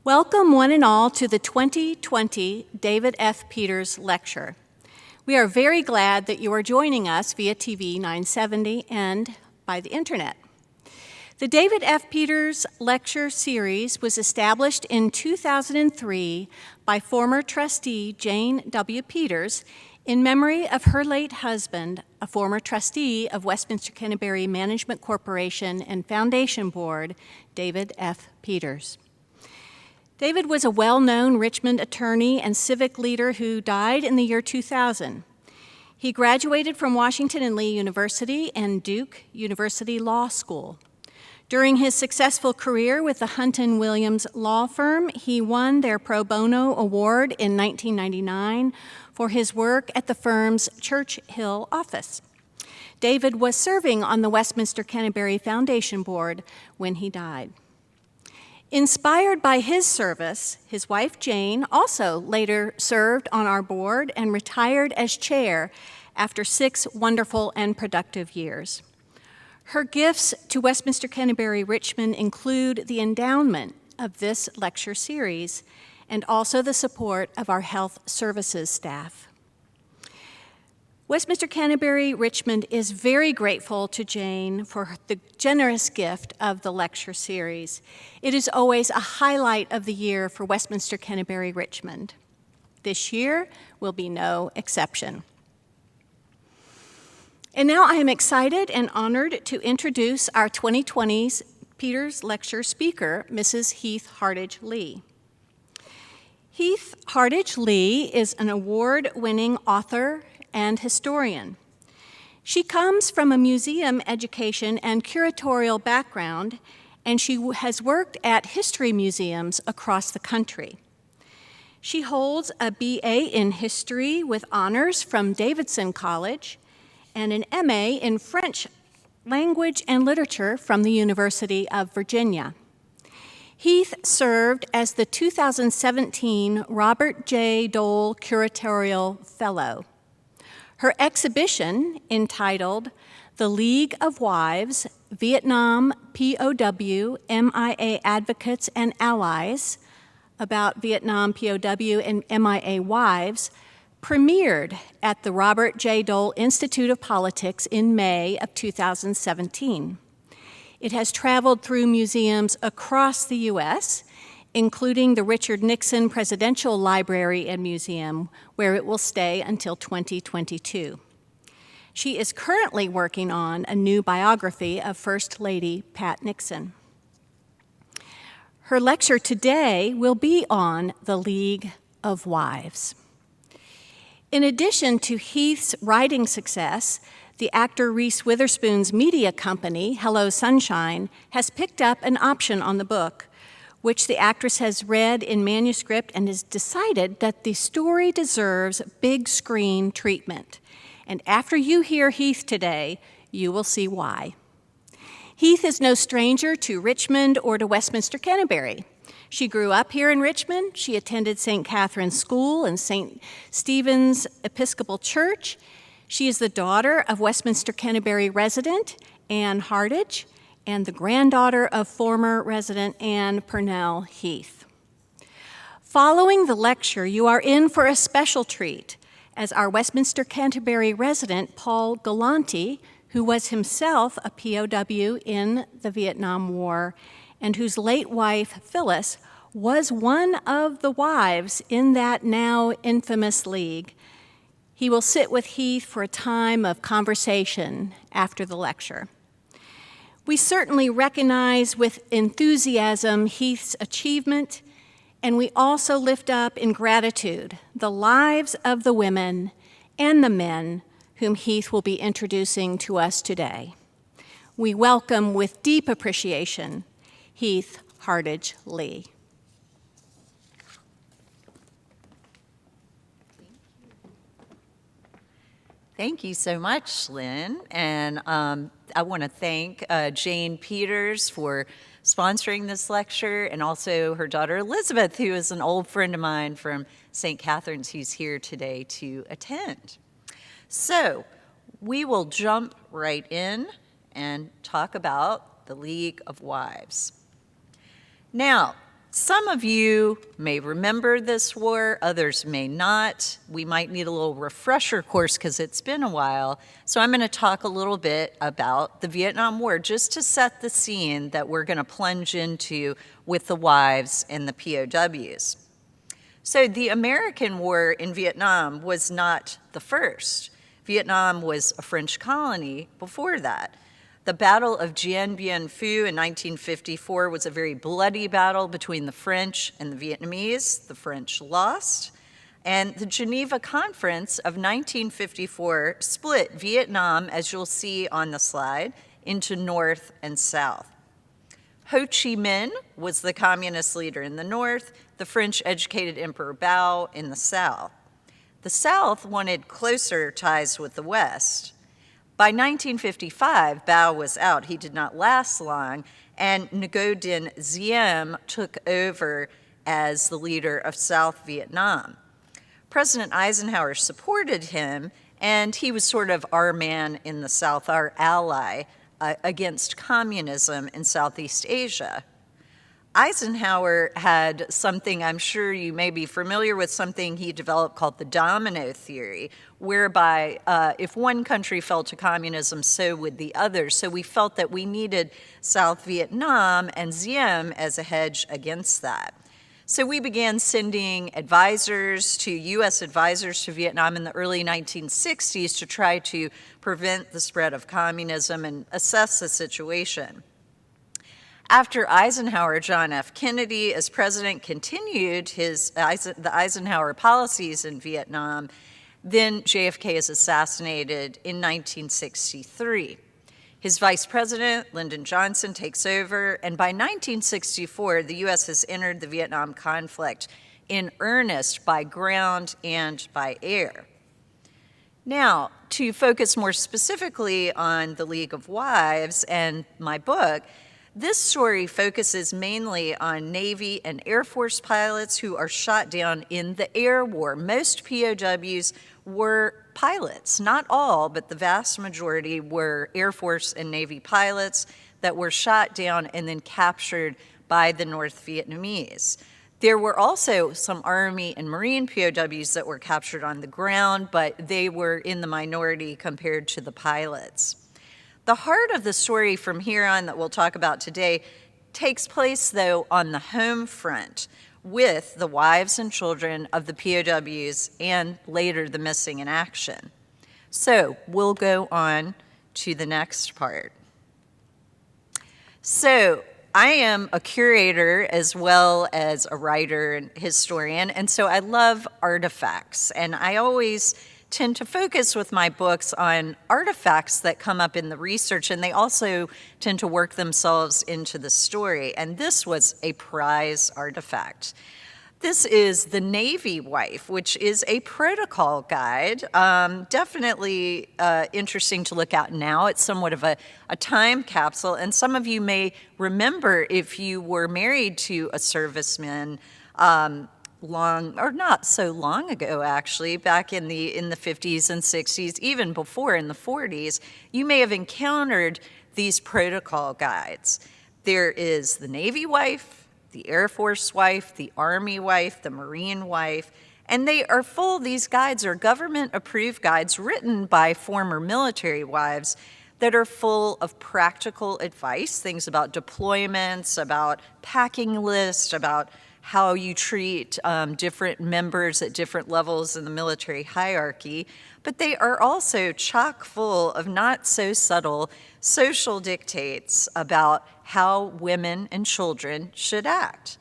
Welcome one and all to the 2020 David F. Peters Lecture. We are very glad that you are joining us via TV 970 and by the internet. The David F. Peters Lecture Series was established in 2003 by former trustee Jane W. Peters in memory of her late husband, a former trustee of Westminster Canterbury Management Corporation and Foundation Board, David F. Peters. David was a well-known Richmond attorney and civic leader who died in the year 2000. He graduated from Washington and Lee University and Duke University Law School. During his successful career with the Hunt & Williams law firm, he won their Pro Bono Award in 1999 for his work at the firm's Church Hill office. David was serving on the Westminster Canterbury Foundation Board when he died. Inspired by his service, his wife Jane also later served on our board and retired as chair after 6 wonderful and productive years. Her gifts to Westminster Canterbury Richmond include the endowment of this lecture series and also the support of our health services staff. Westminster Canterbury Richmond is very grateful to Jane for the generous gift of the lecture series. It is always a highlight of the year for Westminster Canterbury Richmond. This year will be no exception. And now I am excited and honored to introduce our 2020's Peters Lecture speaker, Mrs. Heath Hardage Lee. Heath Hardage Lee is an award-winning author and historian. She comes from a museum education and curatorial background, and she has worked at history museums across the country. She holds a BA in history with honors from Davidson College and an MA in French language and literature from the University of Virginia. Heath served as the 2017 Robert J. Dole Curatorial Fellow. Her exhibition, entitled The League of Wives, Vietnam POW, MIA Advocates and Allies, about Vietnam POW and MIA wives, premiered at the Robert J. Dole Institute of Politics in May of 2017. It has traveled through museums across the U.S., including the Richard Nixon Presidential Library and Museum, where it will stay until 2022. She is currently working on a new biography of First Lady Pat Nixon. Her lecture today will be on the League of Wives. In addition to Heath's writing success, the actor Reese Witherspoon's media company, Hello Sunshine, has picked up an option on the book, which the actress has read in manuscript and has decided that the story deserves big screen treatment. And after you hear Heath today, you will see why. Heath is no stranger to Richmond or to Westminster Canterbury. She grew up here in Richmond. She attended St. Catherine's School and St. Stephen's Episcopal Church. She is the daughter of Westminster Canterbury resident Anne Hardage and the granddaughter of former resident Anne Purnell Heath. Following the lecture, you are in for a special treat as our Westminster Canterbury resident Paul Galanti, who was himself a POW in the Vietnam War and whose late wife, Phyllis, was one of the wives in that now infamous league. He will sit with Heath for a time of conversation after the lecture. We certainly recognize with enthusiasm Heath's achievement, and we also lift up in gratitude the lives of the women and the men whom Heath will be introducing to us today. We welcome with deep appreciation Heath Hardage Lee. Thank you so much, Lynn. And I want to thank Jane Peters for sponsoring this lecture, and also her daughter Elizabeth, who is an old friend of mine from St. Catherine's, who's here today to attend. So we will jump right in and talk about the League of Wives. Now, some of you may remember this war, others may not. We might need a little refresher course because it's been a while. So I'm going to talk a little bit about the Vietnam War just to set the scene that we're going to plunge into with the wives and the POWs. So the American war in Vietnam was not the first. Vietnam was a French colony before that. The Battle of Dien Bien Phu in 1954 was a very bloody battle between the French and the Vietnamese. The French lost. And the Geneva Conference of 1954 split Vietnam, as you'll see on the slide, into North and South. Ho Chi Minh was the communist leader in the North, the French-educated Emperor Bao in the South. The South wanted closer ties with the West. By 1955, Bao was out. He did not last long, and Ngo Dinh Diem took over as the leader of South Vietnam. President Eisenhower supported him, and he was sort of our man in the South, our ally against communism in Southeast Asia. Eisenhower had something, I'm sure you may be familiar with, something he developed called the domino theory, whereby if one country fell to communism, so would the others. So we felt that we needed South Vietnam and Diem as a hedge against that. So we began sending advisors to, U.S. advisors to Vietnam in the early 1960s to try to prevent the spread of communism and assess the situation. After Eisenhower, John F. Kennedy, as president, continued the Eisenhower policies in Vietnam. Then JFK is assassinated in 1963. His vice president, Lyndon Johnson, takes over, and by 1964, the U.S. has entered the Vietnam conflict in earnest by ground and by air. Now, to focus more specifically on the League of Wives and my book, this story focuses mainly on Navy and Air Force pilots who are shot down in the air war. Most POWs were pilots, not all, but the vast majority were Air Force and Navy pilots that were shot down and then captured by the North Vietnamese. There were also some Army and Marine POWs that were captured on the ground, but they were in the minority compared to the pilots. The heart of the story from here on that we'll talk about today takes place, though, on the home front with the wives and children of the POWs and later the missing in action. So we'll go on to the next part. So I am a curator as well as a writer and historian, and so I love artifacts, and I always tend to focus with my books on artifacts that come up in the research, and they also tend to work themselves into the story. And this was a prize artifact. This is the Navy Wife, which is a protocol guide. Definitely interesting to look at now. It's somewhat of a time capsule, and some of you may remember if you were married to a serviceman long, or not so long ago actually, back in the 50s and 60s, even before in the 40s, you may have encountered these protocol guides. There is the Navy Wife, the Air Force Wife, the Army Wife, the Marine Wife, and they are full, these guides are government-approved guides written by former military wives that are full of practical advice, things about deployments, about packing lists, about how you treat different members at different levels in the military hierarchy, but they are also chock full of not so subtle social dictates about how women and children should act.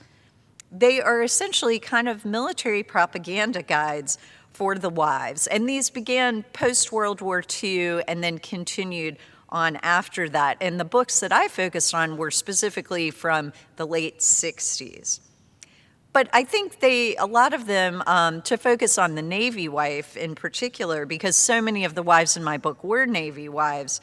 They are essentially kind of military propaganda guides for the wives, and these began post-World War II and then continued on after that, and the books that I focused on were specifically from the late 60s. But I think a lot of them, to focus on the Navy Wife in particular, because so many of the wives in my book were Navy wives,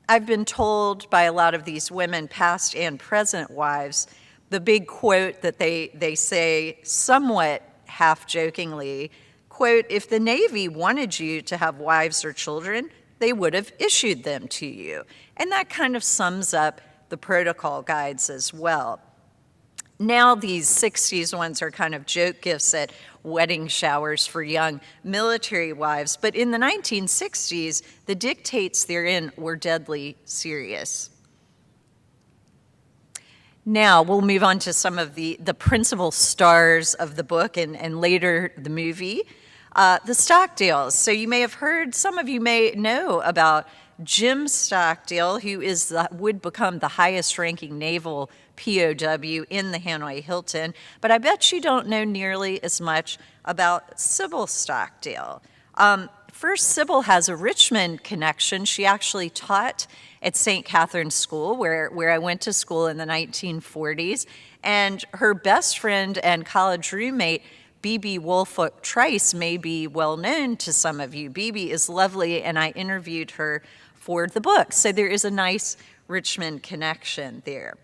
I've been told by a lot of these women, past and present wives, the big quote that they say somewhat half-jokingly, quote, "If the Navy wanted you to have wives or children, they would have issued them to you." And that kind of sums up the protocol guides as well. Now these 60s ones are kind of joke gifts at wedding showers for young military wives, but in the 1960s, the dictates therein were deadly serious. Now we'll move on to some of the principal stars of the book and later the movie. The Stockdales. So you may have heard, some of you may know about Jim Stockdale, who would become the highest ranking naval POW in the Hanoi Hilton, but I bet you don't know nearly as much about Sybil Stockdale. First, Sybil has a Richmond connection. She actually taught at St. Catherine's School, where I went to school in the 1940s, and her best friend and college roommate, Bebe Woolfolk Trice, may be well known to some of you. Bebe is lovely, and I interviewed her for the book, so there is a nice Richmond connection there.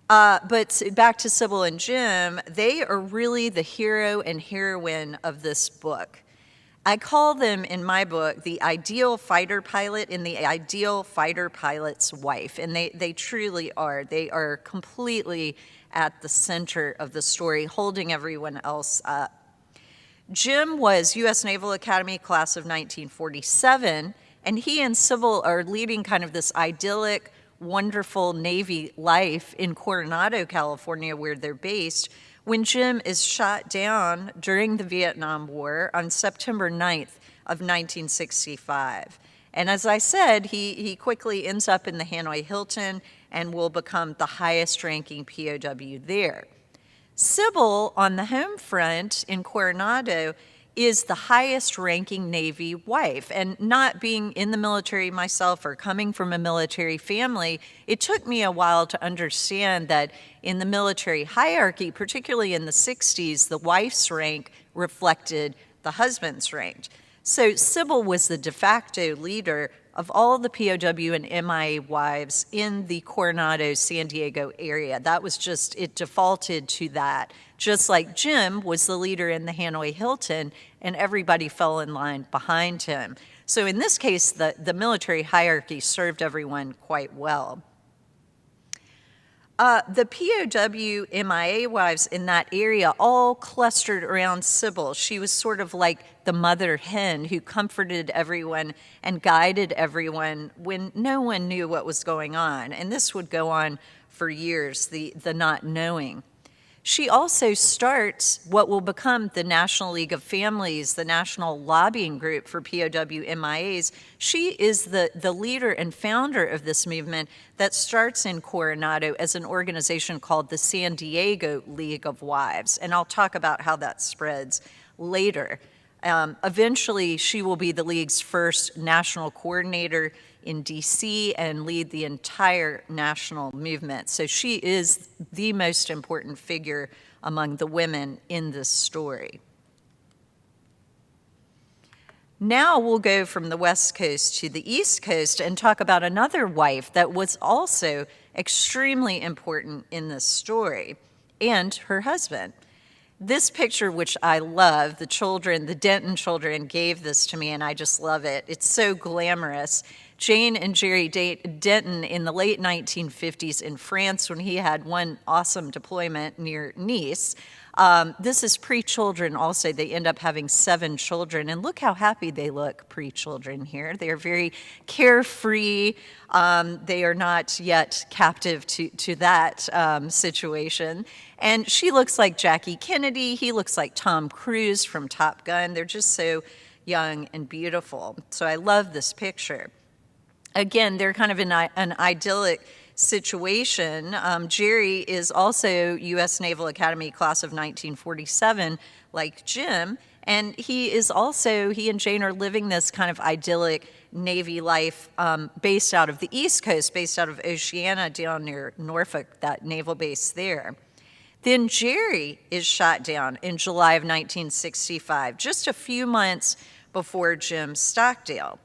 But back to Sybil and Jim, they are really the hero and heroine of this book. I call them in my book the ideal fighter pilot and the ideal fighter pilot's wife, and they truly are. They are completely at the center of the story, holding everyone else up. Jim was U.S. Naval Academy class of 1947, and he and Sybil are leading kind of this idyllic, wonderful Navy life in Coronado, California, where they're based, when Jim is shot down during the Vietnam War on September 9th of 1965. And as I said, he quickly ends up in the Hanoi Hilton and will become the highest ranking POW there. Sybil, on the home front in Coronado, is the highest ranking Navy wife. And not being in the military myself or coming from a military family, it took me a while to understand that in the military hierarchy, particularly in the 60s, the wife's rank reflected the husband's rank. So Sybil was the de facto leader of all the POW and MIA wives in the Coronado, San Diego area. That was just, it defaulted to that. Just like Jim was the leader in the Hanoi Hilton, and everybody fell in line behind him. So in this case, the military hierarchy served everyone quite well. The POW MIA wives in that area all clustered around Sybil. She was sort of like the mother hen who comforted everyone and guided everyone when no one knew what was going on. And this would go on for years, the not knowing. She also starts what will become the National League of Families, the national lobbying group for POW MIAs. She is the leader and founder of this movement that starts in Coronado as an organization called the San Diego League of Wives. And I'll talk about how that spreads later. Eventually, she will be the League's first national coordinator in DC and lead the entire national movement. So she is the most important figure among the women in this story. Now we'll go from the West Coast to the East Coast and talk about another wife that was also extremely important in this story, and her husband. This picture, which I love, the children, the Denton children gave this to me, and I just love it. It's so glamorous. Jane and Jerry Denton in the late 1950s in France when he had one awesome deployment near Nice. This is pre-children also. They end up having 7 children, and look how happy they look pre-children here. They are very carefree. They are not yet captive to that situation. And she looks like Jackie Kennedy. He looks like Tom Cruise from Top Gun. They're just so young and beautiful. So I love this picture. Again, they're kind of in an idyllic situation. Jerry is also U.S. Naval Academy class of 1947, like Jim, and he and Jane are living this kind of idyllic Navy life based out of the East Coast, based out of Oceana down near Norfolk, that naval base there. Then Jerry is shot down in July of 1965, just a few months before Jim Stockdale.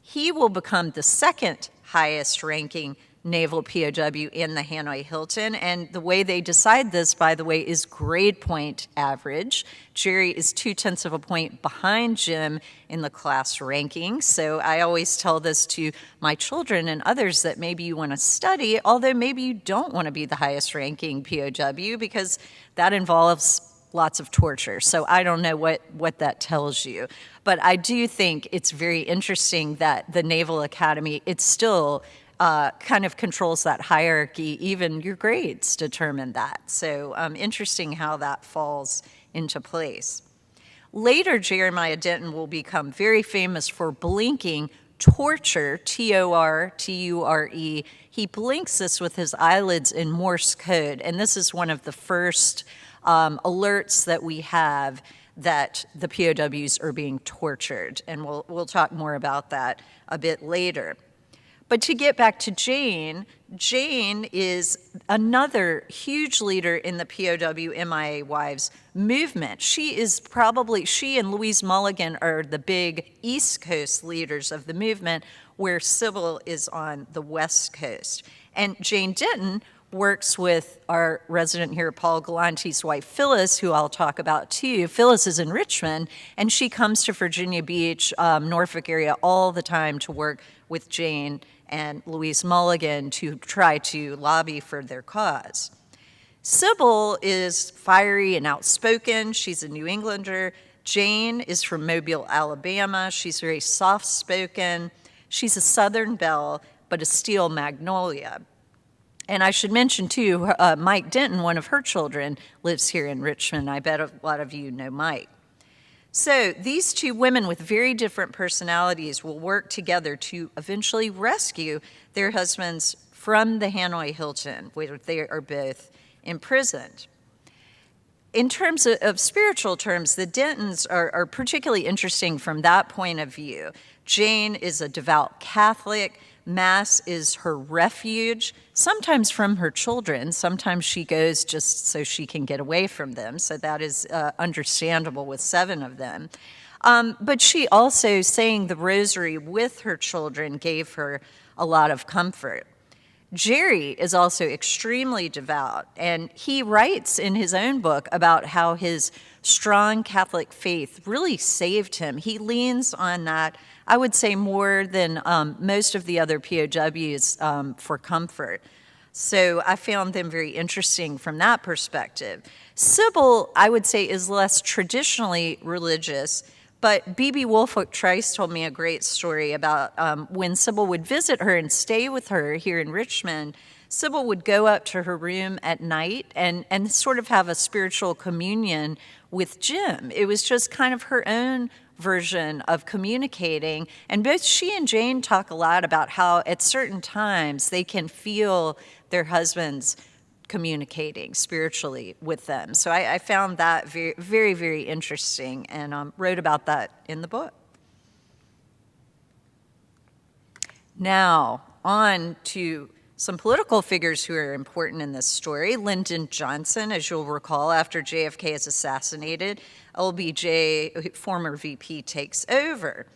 He will become the second highest ranking naval POW in the Hanoi Hilton. And the way they decide this, by the way, is grade point average. Jerry is 0.2 of a point behind Jim in the class ranking. So I always tell this to my children and others that maybe you want to study, although maybe you don't want to be the highest ranking POW because that involves lots of torture. So I don't know what that tells you. But I do think it's very interesting that the Naval Academy, it's still kind of controls that hierarchy. Even your grades determine that. So interesting how that falls into place. Later, Jeremiah Denton will become very famous for blinking torture, T-O-R-T-U-R-E. He blinks this with his eyelids in Morse code, and this is one of the first alerts that we have that the POWs are being tortured, and we'll talk more about that a bit later. But to get back to Jane, Jane is another huge leader in the POW MIA wives movement. She and Louise Mulligan are the big East Coast leaders of the movement, where Sybil is on the West Coast. And Jane Denton works with our resident here, Paul Galanti's wife, Phyllis, who I'll talk about too. Phyllis is in Richmond, and she comes to Virginia Beach, Norfolk area all the time to work with Jane and Louise Mulligan to try to lobby for their cause. Sybil is fiery and outspoken. She's a New Englander. Jane is from Mobile, Alabama. She's very soft-spoken. She's a Southern belle, but a steel magnolia. And I should mention, too, Mike Denton, one of her children, lives here in Richmond. I bet a lot of you know Mike. So these two women with very different personalities will work together to eventually rescue their husbands from the Hanoi Hilton, where they are both imprisoned. In terms of spiritual terms, the Dentons are particularly interesting from that point of view. Jane is a devout Catholic. Mass is her refuge, sometimes from her children. Sometimes she goes just so she can get away from them. So that is understandable with 7 of them. But she also, saying the rosary with her children, gave her a lot of comfort. Jerry is also extremely devout, and he writes in his own book about how his strong Catholic faith really saved him. He leans on that, I would say, more than most of the other POWs for comfort. So I found them very interesting from that perspective. Sybil, I would say, is less traditionally religious, but B.B. Woolfolk Trice told me a great story about when Sybil would visit her and stay with her here in Richmond. Sybil would go up to her room at night and sort of have a spiritual communion with Jim. It was just kind of her own version of communicating. And both she and Jane talk a lot about how at certain times they can feel their husbands communicating spiritually with them. So I found that very, very, very interesting and wrote about that in the book. Now, on to some political figures who are important in this story. Lyndon Johnson, as you'll recall, after JFK is assassinated, LBJ, former VP, takes over.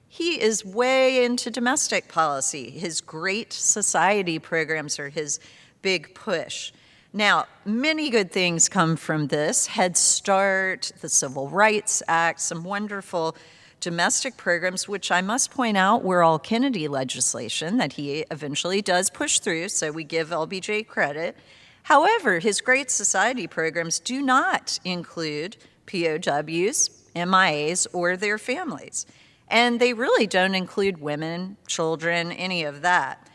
He is way into domestic policy. His Great Society programs are his big push. Now, many good things come from this. Head Start, the Civil Rights Act, some wonderful domestic programs, which I must point out were all Kennedy legislation that he eventually does push through, so we give LBJ credit. However, his Great Society programs do not include POWs, MIAs, or their families. And they really don't include women, children, any of that.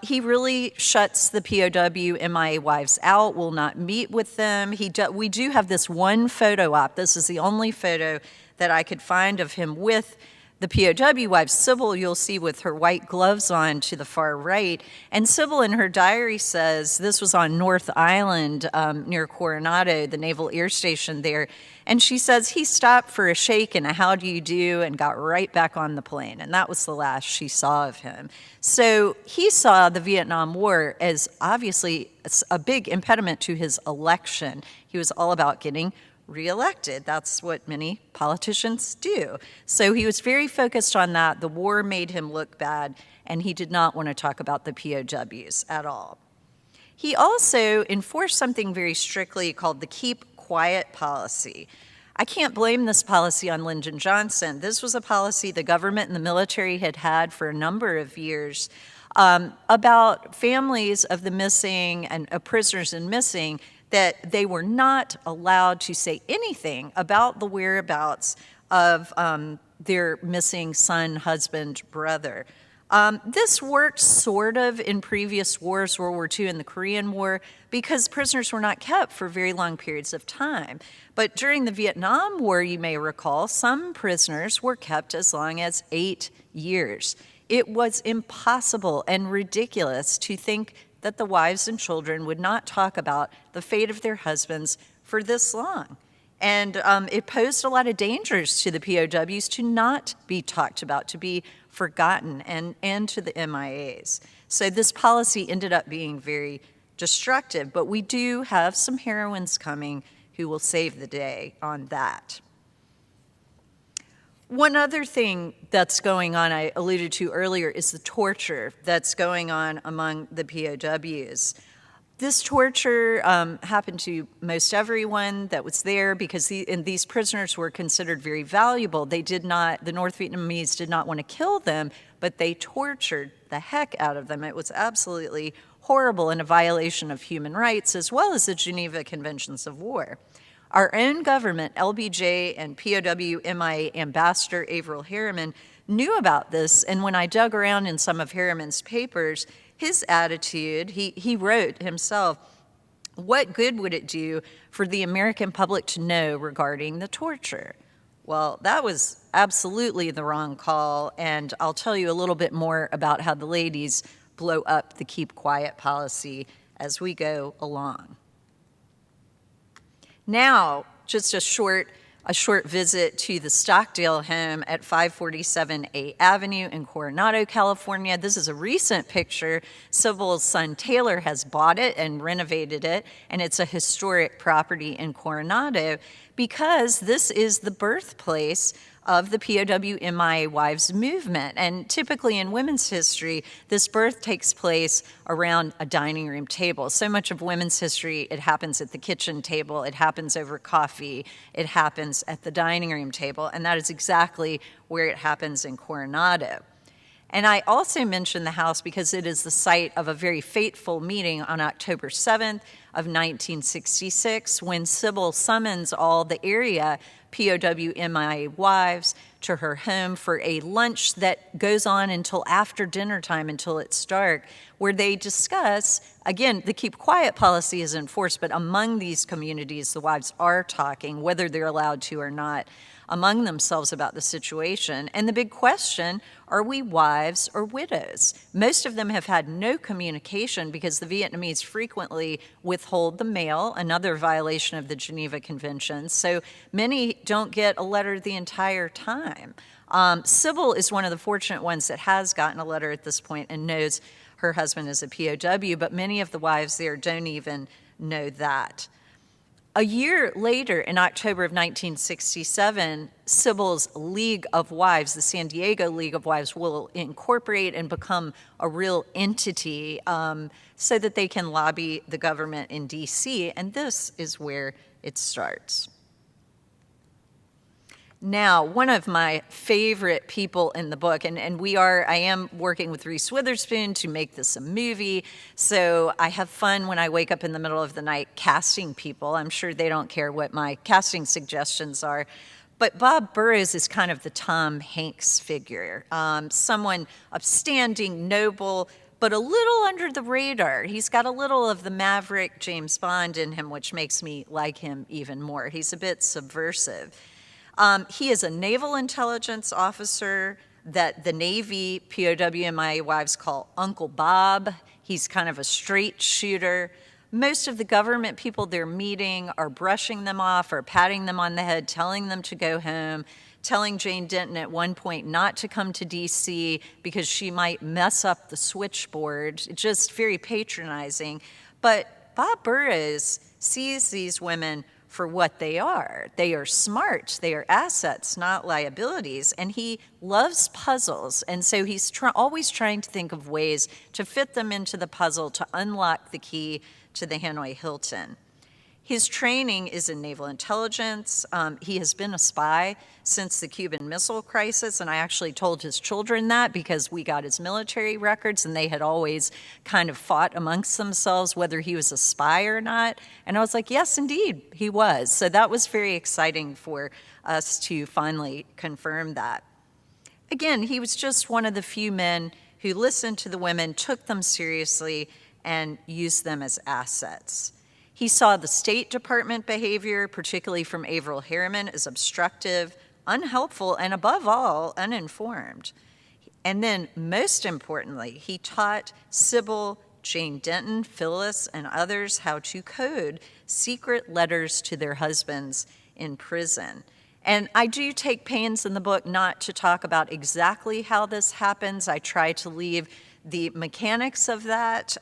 He really shuts the POW MIA wives out, will not meet with them. We do have this one photo op. This is the only photo that I could find of him with the POW wives. Sybil, you'll see with her white gloves on to the far right. And Sybil in her diary says, this was on North Island near Coronado, the Naval Air Station there. And she says, he stopped for a shake and a how do you do and got right back on the plane. And that was the last she saw of him. So he saw the Vietnam War as obviously a big impediment to his election. He was all about getting reelected. That's what many politicians do. So he was very focused on that. The war made him look bad, and he did not want to talk about the POWs at all. He also enforced something very strictly called the Keep Quiet policy. I can't blame this policy on Lyndon Johnson. This was a policy the government and the military had had for a number of years about families of the missing and prisoners and missing, that they were not allowed to say anything about the whereabouts of their missing son, husband, brother. This worked sort of in previous wars, World War II and the Korean War, because prisoners were not kept for very long periods of time. But during the Vietnam War, you may recall, some prisoners were kept as long as 8 years. It was impossible and ridiculous to think that the wives and children would not talk about the fate of their husbands for this long. And it posed a lot of dangers to the POWs to not be talked about, to be forgotten, and to the MIAs. So this policy ended up being very destructive, but we do have some heroines coming who will save the day on that. One other thing that's going on, I alluded to earlier, is the torture that's going on among the POWs. This torture happened to most everyone that was there because these prisoners were considered very valuable. The North Vietnamese did not want to kill them, but they tortured the heck out of them. It was absolutely horrible and a violation of human rights, as well as the Geneva Conventions of War. Our own government, LBJ and POW MIA Ambassador Averell Harriman, knew about this, and when I dug around in some of Harriman's papers, his attitude, he wrote himself, what good would it do for the American public to know regarding the torture? Well, that was absolutely the wrong call, and I'll tell you a little bit more about how the ladies blow up the Keep Quiet policy as we go along. Now, just a short visit to the Stockdale Home at 547 A Avenue in Coronado, California. This is a recent picture. Sybil's son Taylor has bought it and renovated it, and it's a historic property in Coronado because this is the birthplace of the POW MIA wives movement. And typically in women's history, this birth takes place around a dining room table. So much of women's history, it happens at the kitchen table, it happens over coffee, it happens at the dining room table, and that is exactly where it happens in Coronado. And I also mention the house because it is the site of a very fateful meeting on October 7th of 1966 when Sybil summons all the area POW MIA wives to her home for a lunch that goes on until after dinner time, until it's dark, where they discuss, again, the Keep Quiet policy is enforced, but among these communities, the wives are talking, whether they're allowed to or not, among themselves about the situation. And the big question, are we wives or widows? Most of them have had no communication because the Vietnamese frequently withhold the mail, another violation of the Geneva Conventions. So many don't get a letter the entire time. Sybil is one of the fortunate ones that has gotten a letter at this point and knows her husband is a POW, but many of the wives there don't even know that. A year later, in October of 1967, Sybil's League of Wives, the San Diego League of Wives, will incorporate and become a real entity so that they can lobby the government in D.C., and this is where it starts. Now, one of my favorite people in the book, and I am working with Reese Witherspoon to make this a movie, so I have fun when I wake up in the middle of the night casting people. I'm sure they don't care what my casting suggestions are. But Bob Burress is kind of the Tom Hanks figure, someone upstanding, noble, but a little under the radar. He's got a little of the maverick James Bond in him, which makes me like him even more. He's a bit subversive. He is a naval intelligence officer that the Navy POW MIA wives call Uncle Bob. He's kind of a straight shooter. Most of the government people they're meeting are brushing them off or patting them on the head, telling them to go home, telling Jane Denton at one point not to come to D.C. because she might mess up the switchboard, just very patronizing. But Bob Burress sees these women for what they are. They are smart, they are assets, not liabilities, and he loves puzzles, and so he's always trying to think of ways to fit them into the puzzle to unlock the key to the Hanoi Hilton. His training is in naval intelligence. He has been a spy since the Cuban Missile Crisis, and I actually told his children that because we got his military records, and they had always kind of fought amongst themselves whether he was a spy or not. And I was like, yes, indeed, he was. So that was very exciting for us to finally confirm that. Again, he was just one of the few men who listened to the women, took them seriously, and used them as assets. He saw the State Department behavior, particularly from Averell Harriman, as obstructive, unhelpful, and above all, uninformed. And then, most importantly, he taught Sybil, Jane Denton, Phyllis, and others how to code secret letters to their husbands in prison. And I do take pains in the book not to talk about exactly how this happens. I try to leave the mechanics of that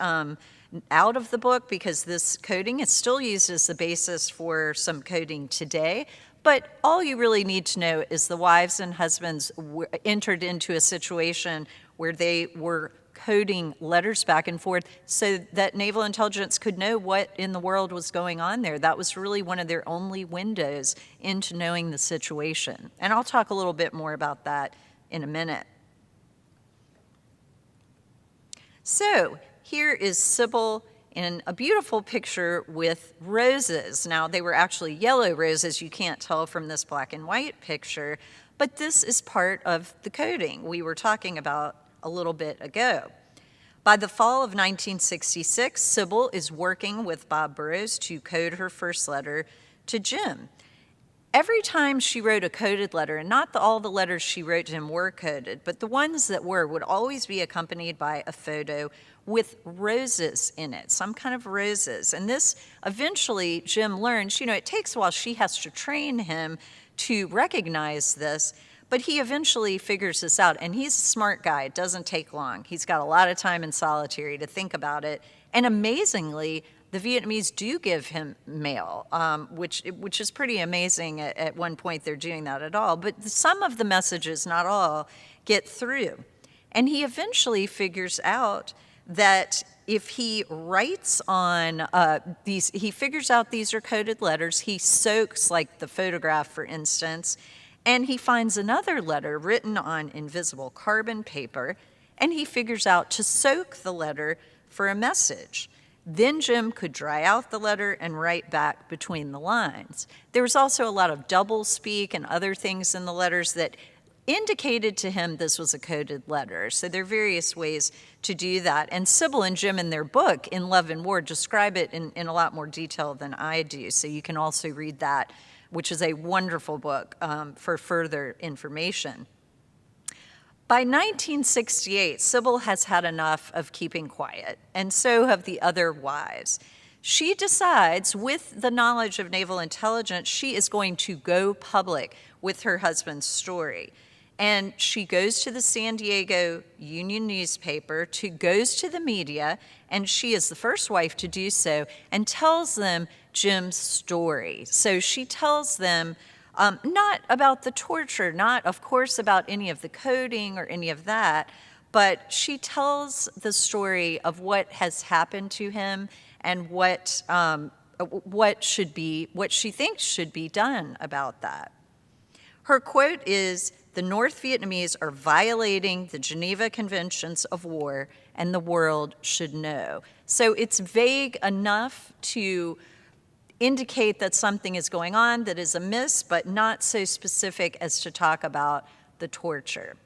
out of the book because this coding is still used as the basis for some coding today. But all you really need to know is the wives and husbands entered into a situation where they were coding letters back and forth so that naval intelligence could know what in the world was going on there. That was really one of their only windows into knowing the situation. And I'll talk a little bit more about that in a minute. So here is Sybil in a beautiful picture with roses. Now, they were actually yellow roses. You can't tell from this black and white picture, but this is part of the coding we were talking about a little bit ago. By the fall of 1966, Sybil is working with Bob Burress to code her first letter to Jim. Every time she wrote a coded letter, and not all the letters she wrote to him were coded, but the ones that were would always be accompanied by a photo with roses in it, some kind of roses. And this, eventually, Jim learns, it takes a while. She has to train him to recognize this, but he eventually figures this out. And he's a smart guy. It doesn't take long. He's got a lot of time in solitary to think about it. And amazingly, the Vietnamese do give him mail, which is pretty amazing. At one point, they're doing that at all. But some of the messages, not all, get through. And he eventually figures out that if he writes on he figures out these are coded letters. He soaks, like the photograph, for instance, and he finds another letter written on invisible carbon paper, and he figures out to soak the letter for a message. Then Jim could dry out the letter and write back between the lines. There was also a lot of double speak and other things in the letters that indicated to him this was a coded letter. So there are various ways to do that. And Sybil and Jim in their book, In Love and War, describe it in a lot more detail than I do. So you can also read that, which is a wonderful book for further information. By 1968, Sybil has had enough of keeping quiet, and so have the other wives. She decides, with the knowledge of naval intelligence, she is going to go public with her husband's story. And she goes to the San Diego Union newspaper, goes to the media, and she is the first wife to do so, and tells them Jim's story. So she tells them not about the torture, not, of course, about any of the coding or any of that, but she tells the story of what has happened to him and what she thinks should be done about that. Her quote is, "The North Vietnamese are violating the Geneva Conventions of War, and the world should know." So it's vague enough to indicate that something is going on that is amiss, but not so specific as to talk about the torture.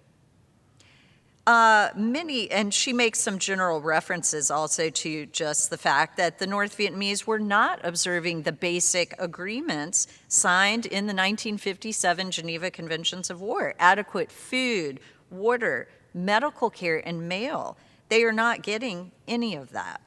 And she makes some general references also to just the fact that the North Vietnamese were not observing the basic agreements signed in the 1957 Geneva Conventions of War: adequate food, water, medical care, and mail. They are not getting any of that.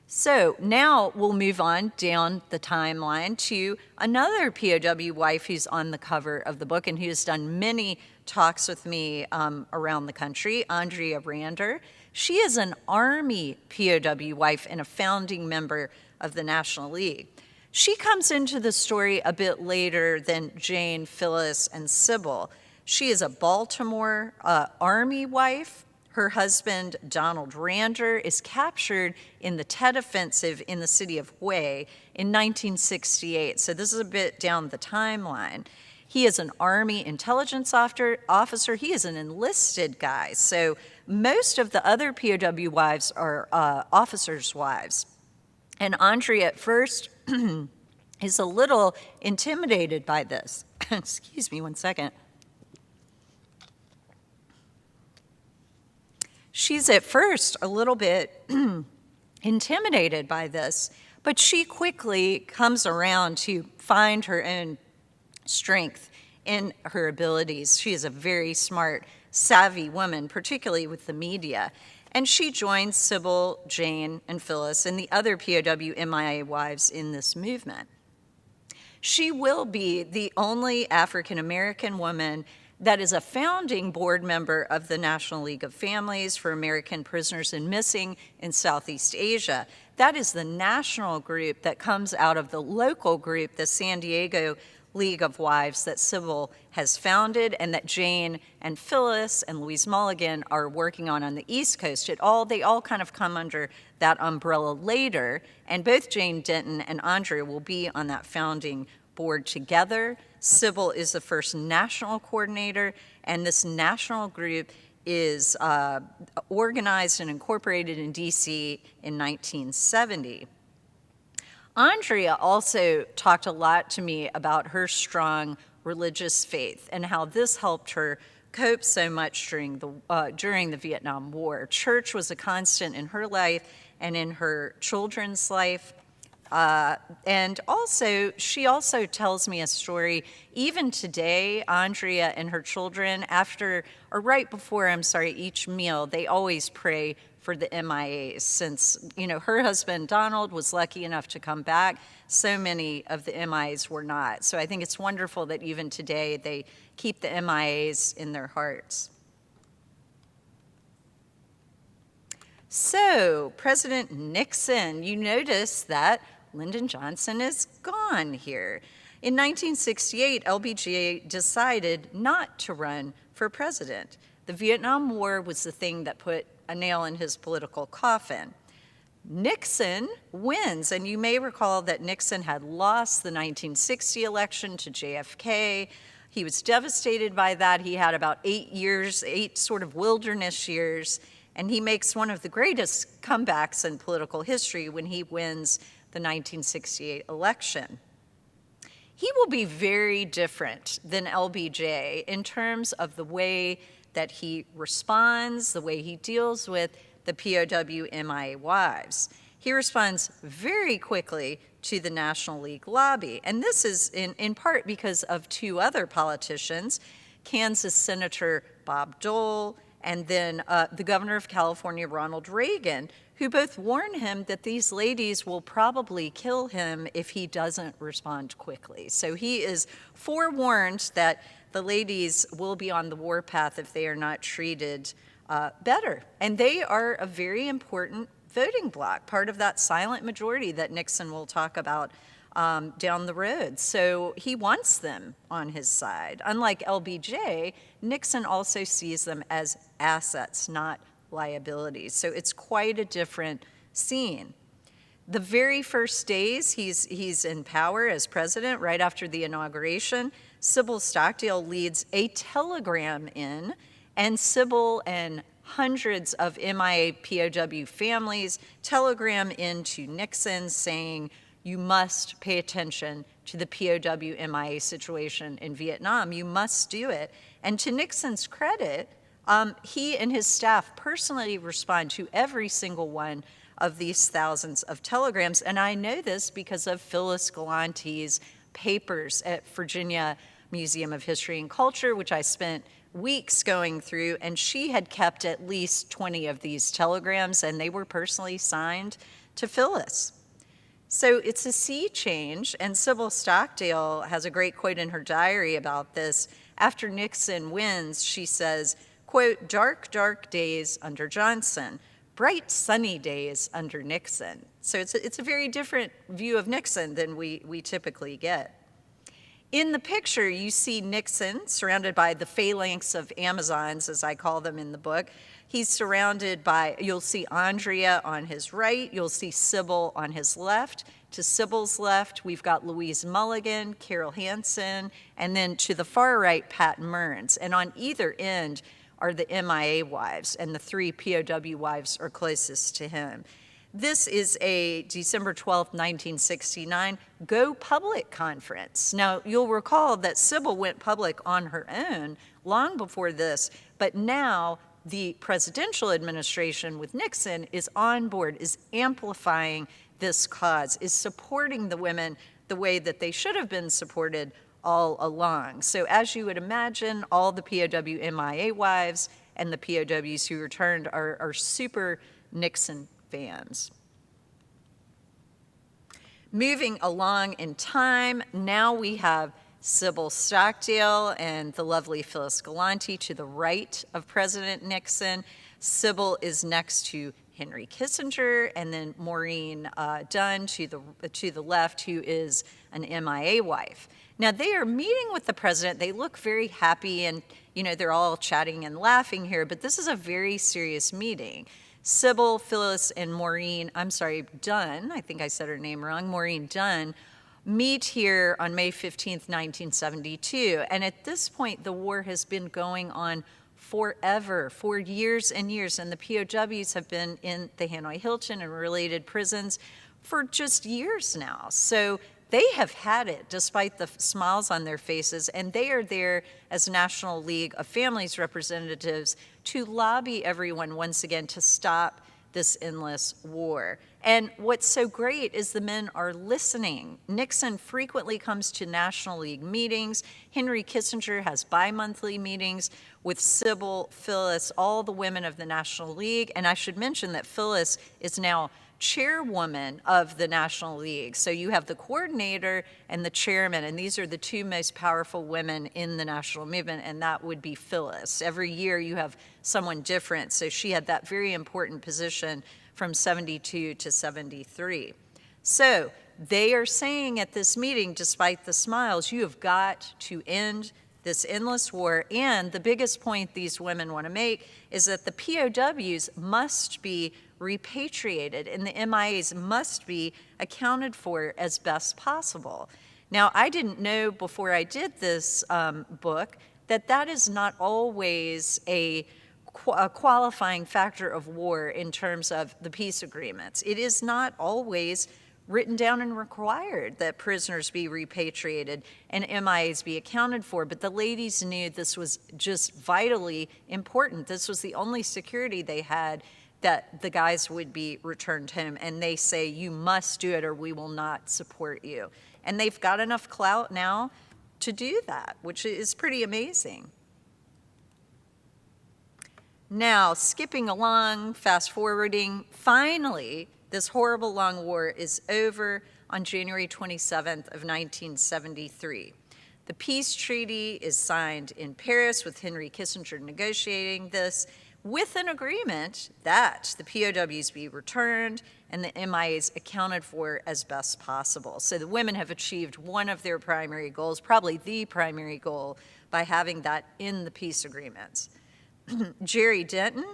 So now we'll move on down the timeline to another POW wife who's on the cover of the book and who has done many talks with me around the country, Andrea Barker. She is an Army POW wife and a founding member of the National League. She comes into the story a bit later than Jane, Phyllis, and Sybil. She is a Baltimore Army wife. Her husband, Donald Rander, is captured in the Tet Offensive in the city of Hue in 1968. So this is a bit down the timeline. He is an Army intelligence officer. He is an enlisted guy. So most of the other POW wives are officers' wives. And Andrea at first is a little intimidated by this. Excuse me one second. She's at first a little bit intimidated by this, but she quickly comes around to find her own strength in her abilities. She is a very smart, savvy woman, particularly with the media. And she joins Sybil, Jane, and Phyllis and the other POW MIA wives in this movement. She will be the only African-American woman that is a founding board member of the National League of Families for American Prisoners and Missing in Southeast Asia. That is the national group that comes out of the local group, the San Diego League of Wives, that Sybil has founded and that Jane and Phyllis and Louise Mulligan are working on the East Coast. They all kind of come under that umbrella later, and both Jane, Denton, and Andrea will be on that founding board together. Sybil is the first national coordinator, and this national group is organized and incorporated in DC in 1970. Andrea also talked a lot to me about her strong religious faith and how this helped her cope so much during the Vietnam War. Church was a constant in her life and in her children's life. And also, she also tells me a story, even today, Andrea and her children, right before each meal, they always pray for the MIAs. Since, her husband, Donald, was lucky enough to come back, so many of the MIAs were not. So I think it's wonderful that even today, they keep the MIAs in their hearts. So, President Nixon, you notice that Lyndon Johnson is gone here. In 1968, LBJ decided not to run for president. The Vietnam War was the thing that put a nail in his political coffin. Nixon wins, and you may recall that Nixon had lost the 1960 election to JFK. He was devastated by that. He had about 8 sort of wilderness years, and he makes one of the greatest comebacks in political history when he wins the 1968 election. He will be very different than LBJ in terms of the way that he responds, the way he deals with the POW MIA wives. He responds very quickly to the National League lobby, and this is in part because of two other politicians, Kansas Senator Bob Dole and then the governor of California, Ronald Reagan, who both warn him that these ladies will probably kill him if he doesn't respond quickly. So he is forewarned that the ladies will be on the warpath if they are not treated better. And they are a very important voting bloc, part of that silent majority that Nixon will talk about down the road. So he wants them on his side. Unlike LBJ, Nixon also sees them as assets, not liabilities. So it's quite a different scene. The very first days he's in power as president, right after the inauguration, Sybil Stockdale leads a telegram in, and Sybil and hundreds of MIA POW families telegram into Nixon saying, you must pay attention to the POW MIA situation in Vietnam. You must do it. And to Nixon's credit, he and his staff personally respond to every single one of these thousands of telegrams. And I know this because of Phyllis Galanti's papers at Virginia Museum of History and Culture, which I spent weeks going through, and she had kept at least 20 of these telegrams, and they were personally signed to Phyllis. So it's a sea change, and Sybil Stockdale has a great quote in her diary about this. After Nixon wins, she says, quote, dark, dark days under Johnson. bright sunny days under Nixon. So it's a very different view of Nixon than we typically get. In the picture, you see Nixon surrounded by the phalanx of Amazons, as I call them in the book. He's surrounded by, you'll see Andrea on his right, you'll see Sybil on his left. To Sybil's left, we've got Louise Mulligan, Carol Hansen, and then to the far right, Pat Mearns. And on either end are the MIA wives, and the 3 POW wives are closest to him. This is a December 12th, 1969 Go Public conference. Now, you'll recall that Sybil went public on her own long before this, but now the presidential administration with Nixon is on board, is amplifying this cause, is supporting the women the way that they should have been supported all along. So as you would imagine, all the POW MIA wives and the POWs who returned are super Nixon fans. Moving along in time, now we have Sybil Stockdale and the lovely Phyllis Galanti to the right of President Nixon. Sybil is next to Henry Kissinger, and then Maureen Dunn to the left, who is an MIA wife. Now, they are meeting with the president. They look very happy, and they're all chatting and laughing here, but this is a very serious meeting. Sybil, Phyllis, and Dunn, I think I said her name wrong, Maureen Dunn, meet here on May 15th, 1972. And at this point, the war has been going on forever, for years and years. And the POWs have been in the Hanoi Hilton and related prisons for just years now. So they have had it, despite the smiles on their faces, and they are there as National League of Families representatives to lobby everyone once again to stop this endless war. And what's so great is the men are listening. Nixon frequently comes to National League meetings. Henry Kissinger has bi-monthly meetings with Sybil, Phyllis, all the women of the National League. And I should mention that Phyllis is now chairwoman of the National League. So you have the coordinator and the chairman, and these are the 2 most powerful women in the national movement, and that would be Phyllis. Every year you have someone different, so she had that very important position from 72 to 73. So they are saying at this meeting, despite the smiles, you have got to end this endless war, and the biggest point these women want to make is that the POWs must be repatriated, and the MIAs must be accounted for as best possible. Now, I didn't know before I did this book that is not always a qualifying factor of war in terms of the peace agreements. It is not always written down and required that prisoners be repatriated and MIAs be accounted for, but the ladies knew this was just vitally important. This was the only security they had that the guys would be returned home, and they say, you must do it or we will not support you. And they've got enough clout now to do that, which is pretty amazing. Now, skipping along, fast forwarding, finally, this horrible long war is over on January 27th of 1973. The peace treaty is signed in Paris with Henry Kissinger negotiating this, with an agreement that the POWs be returned and the MIAs accounted for as best possible. So the women have achieved one of their primary goals, probably the primary goal, by having that in the peace agreements. Jerry Denton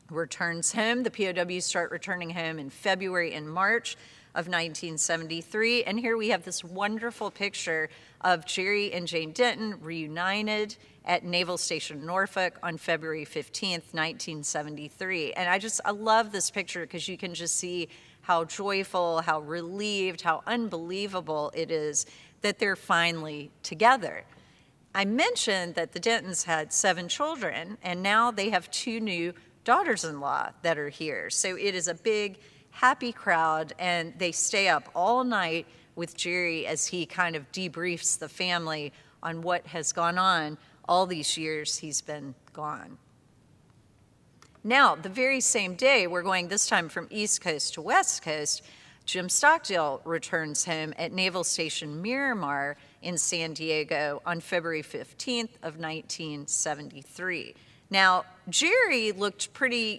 returns home. The POWs start returning home in February and March of 1973. And here we have this wonderful picture of Jerry and Jane Denton reunited at Naval Station Norfolk on February 15th, 1973. And I love this picture because you can just see how joyful, how relieved, how unbelievable it is that they're finally together. I mentioned that the Dentons had 7 children, and now they have 2 new daughters-in-law that are here. So it is a big, happy crowd, and they stay up all night with Jerry as he kind of debriefs the family on what has gone on all these years he's been gone. Now, the very same day, we're going this time from East Coast to West Coast, Jim Stockdale returns home at Naval Station Miramar in San Diego on February 15th of 1973. Now, Jerry looked pretty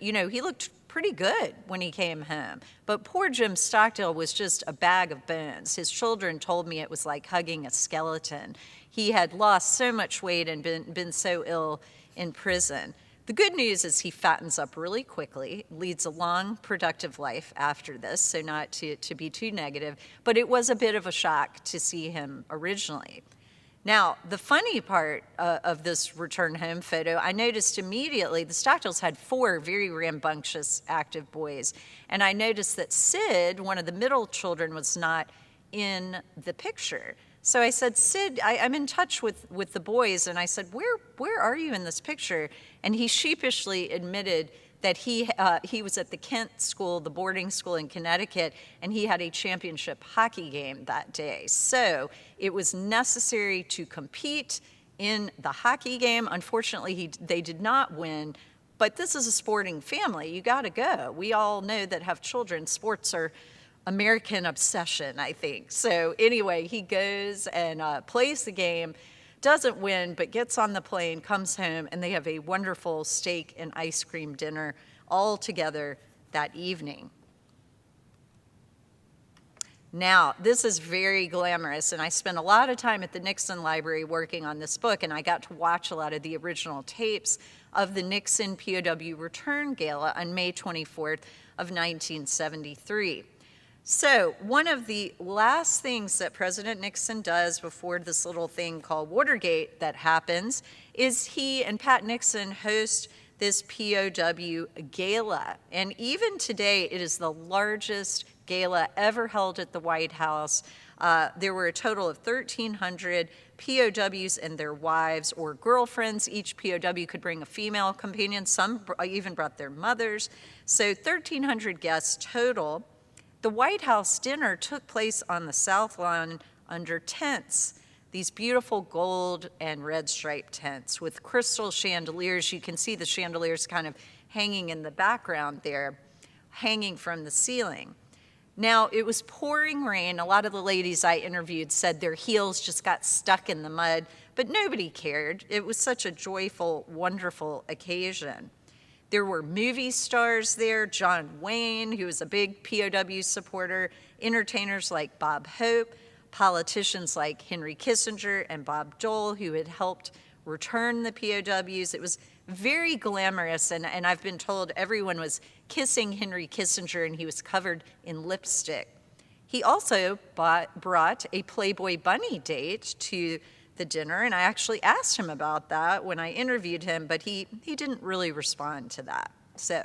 pretty good when he came home. But poor Jim Stockdale was just a bag of bones. His children told me it was like hugging a skeleton. He had lost so much weight and been so ill in prison. The good news is he fattens up really quickly, leads a long, productive life after this, so not to be too negative, but it was a bit of a shock to see him originally. Now, the funny part of this return home photo, I noticed immediately the Stockdales had 4 very rambunctious, active boys. And I noticed that Sid, one of the middle children, was not in the picture. So I said, Sid, I'm in touch with the boys. And I said, where are you in this picture? And he sheepishly admitted that he was at the Kent school, the boarding school in Connecticut, and he had a championship hockey game that day. So it was necessary to compete in the hockey game. Unfortunately, they did not win, but this is a sporting family. You got to go. We all know that have children, sports are American obsession, I think. So anyway, he goes and plays the game, doesn't win, but gets on the plane, comes home, and they have a wonderful steak and ice cream dinner all together that evening. Now, this is very glamorous, and I spent a lot of time at the Nixon Library working on this book, and I got to watch a lot of the original tapes of the Nixon POW return gala on May 24th of 1973. So one of the last things that President Nixon does before this little thing called Watergate that happens is he and Pat Nixon host this POW gala. And even today, it is the largest gala ever held at the White House. There were a total of 1,300 POWs and their wives or girlfriends. Each POW could bring a female companion. Some even brought their mothers. So 1,300 guests total. The White House dinner took place on the South Lawn under tents, these beautiful gold and red striped tents with crystal chandeliers. You can see the chandeliers kind of hanging in the background there, hanging from the ceiling. Now, it was pouring rain. A lot of the ladies I interviewed said their heels just got stuck in the mud, but nobody cared. It was such a joyful, wonderful occasion. There were movie stars there, John Wayne, who was a big POW supporter, entertainers like Bob Hope, politicians like Henry Kissinger and Bob Dole, who had helped return the POWs. It was very glamorous, and I've been told everyone was kissing Henry Kissinger, and he was covered in lipstick. He also brought a Playboy bunny date to the dinner, and I actually asked him about that when I interviewed him, but he didn't really respond to that. So